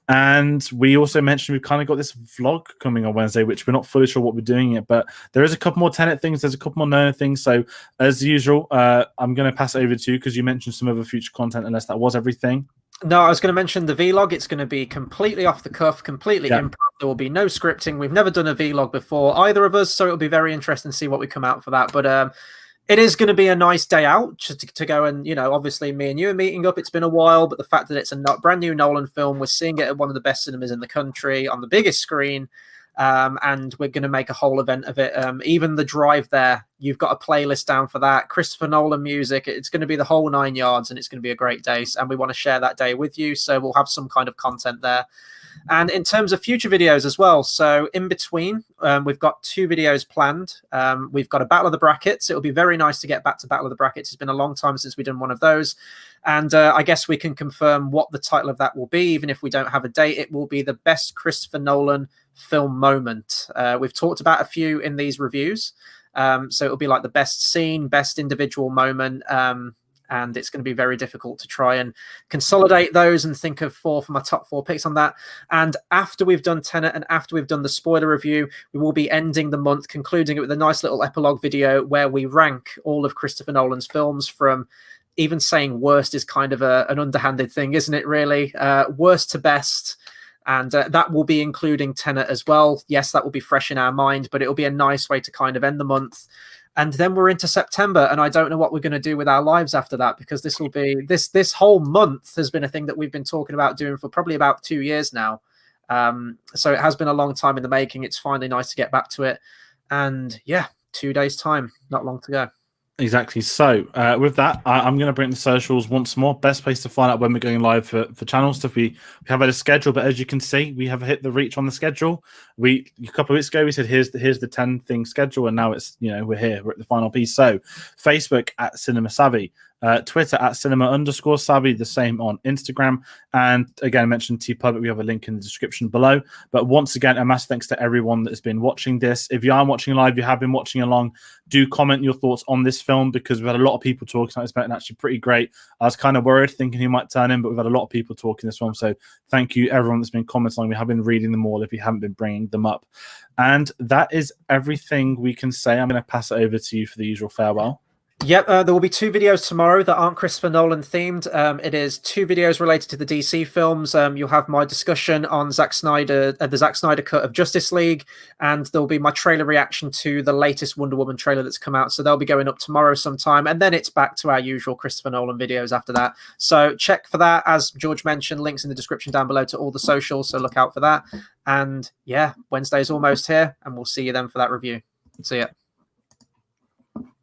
And we also mentioned we've kind of got this vlog coming on Wednesday, which we're not fully sure what we're doing yet, but there is a couple more Tenet things. There's a couple more Nolan things. So as usual, I'm going to pass it over to you because you mentioned some other future content, unless that was everything. No, I was going to mention the vlog. It's going to be completely off the cuff, completely improv. There will be no scripting. We've never done a vlog before, either of us, so it'll be very interesting to see what we come out for that. But it is going to be a nice day out to go and, obviously me and you are meeting up. It's been a while, but the fact that it's a brand new Nolan film, we're seeing it at one of the best cinemas in the country on the biggest screen. And we're going to make a whole event of it. Even the drive there, you've got a playlist down for that. Christopher Nolan music. It's going to be the whole 9 yards, and it's going to be a great day. And we want to share that day with you. So we'll have some kind of content there. And in terms of future videos as well, so in between, we've got 2 videos planned. We've got a Battle of the Brackets. It'll be very nice to get back to Battle of the Brackets. It's been a long time since we've done one of those. And I guess we can confirm what the title of that will be, even if we don't have a date. It will be the best Christopher Nolan film moment. We've talked about a few in these reviews. So it'll be like the best scene, best individual moment. And it's going to be very difficult to try and consolidate those and think of 4 for my top 4 picks on that. And after we've done Tenet and after we've done the spoiler review, we will be ending the month, concluding it with a nice little epilogue video where we rank all of Christopher Nolan's films from, even saying worst is kind of an underhanded thing, isn't it, really? Worst to best. And that will be including Tenet as well. Yes, that will be fresh in our mind, but it'll be a nice way to kind of end the month. And then we're into September, and I don't know what we're going to do with our lives after that, because this will be this whole month has been a thing that we've been talking about doing for probably about 2 years now. So it has been a long time in the making. It's finally nice to get back to it. And yeah, 2 days time, not long to go. Exactly. So with that, I'm going to bring the socials once more. Best place to find out when we're going live for channel stuff. We have had a schedule, but as you can see, we have hit the reach on the schedule. A couple of weeks ago, we said here's the 10 thing schedule, and now it's we're here. We're at the final piece. So Facebook at Cinema Savvy. Twitter at cinema_savvy, the same on Instagram. And again, I mentioned TeePublic. We have a link in the description below. But once again, a massive thanks to everyone that has been watching this. If you are watching live, you have been watching along, do comment your thoughts on this film, because we've had a lot of people talking about it. It's been actually pretty great. I was kind of worried, thinking he might turn in, but we've had a lot of people talking this one. So thank you, everyone that's been commenting. We have been reading them all if you haven't been bringing them up. And that is everything we can say. I'm going to pass it over to you for the usual farewell. Yep, there will be 2 videos tomorrow that aren't Christopher Nolan themed. It is 2 videos related to the DC films. You'll have my discussion on the Zack Snyder cut of Justice League, and there'll be my trailer reaction to the latest Wonder Woman trailer that's come out. So they'll be going up tomorrow sometime, and then it's back to our usual Christopher Nolan videos after that. So check for that. As George mentioned, links in the description down below to all the socials, so look out for that. And yeah, Wednesday's almost here, and we'll see you then for that review. See ya.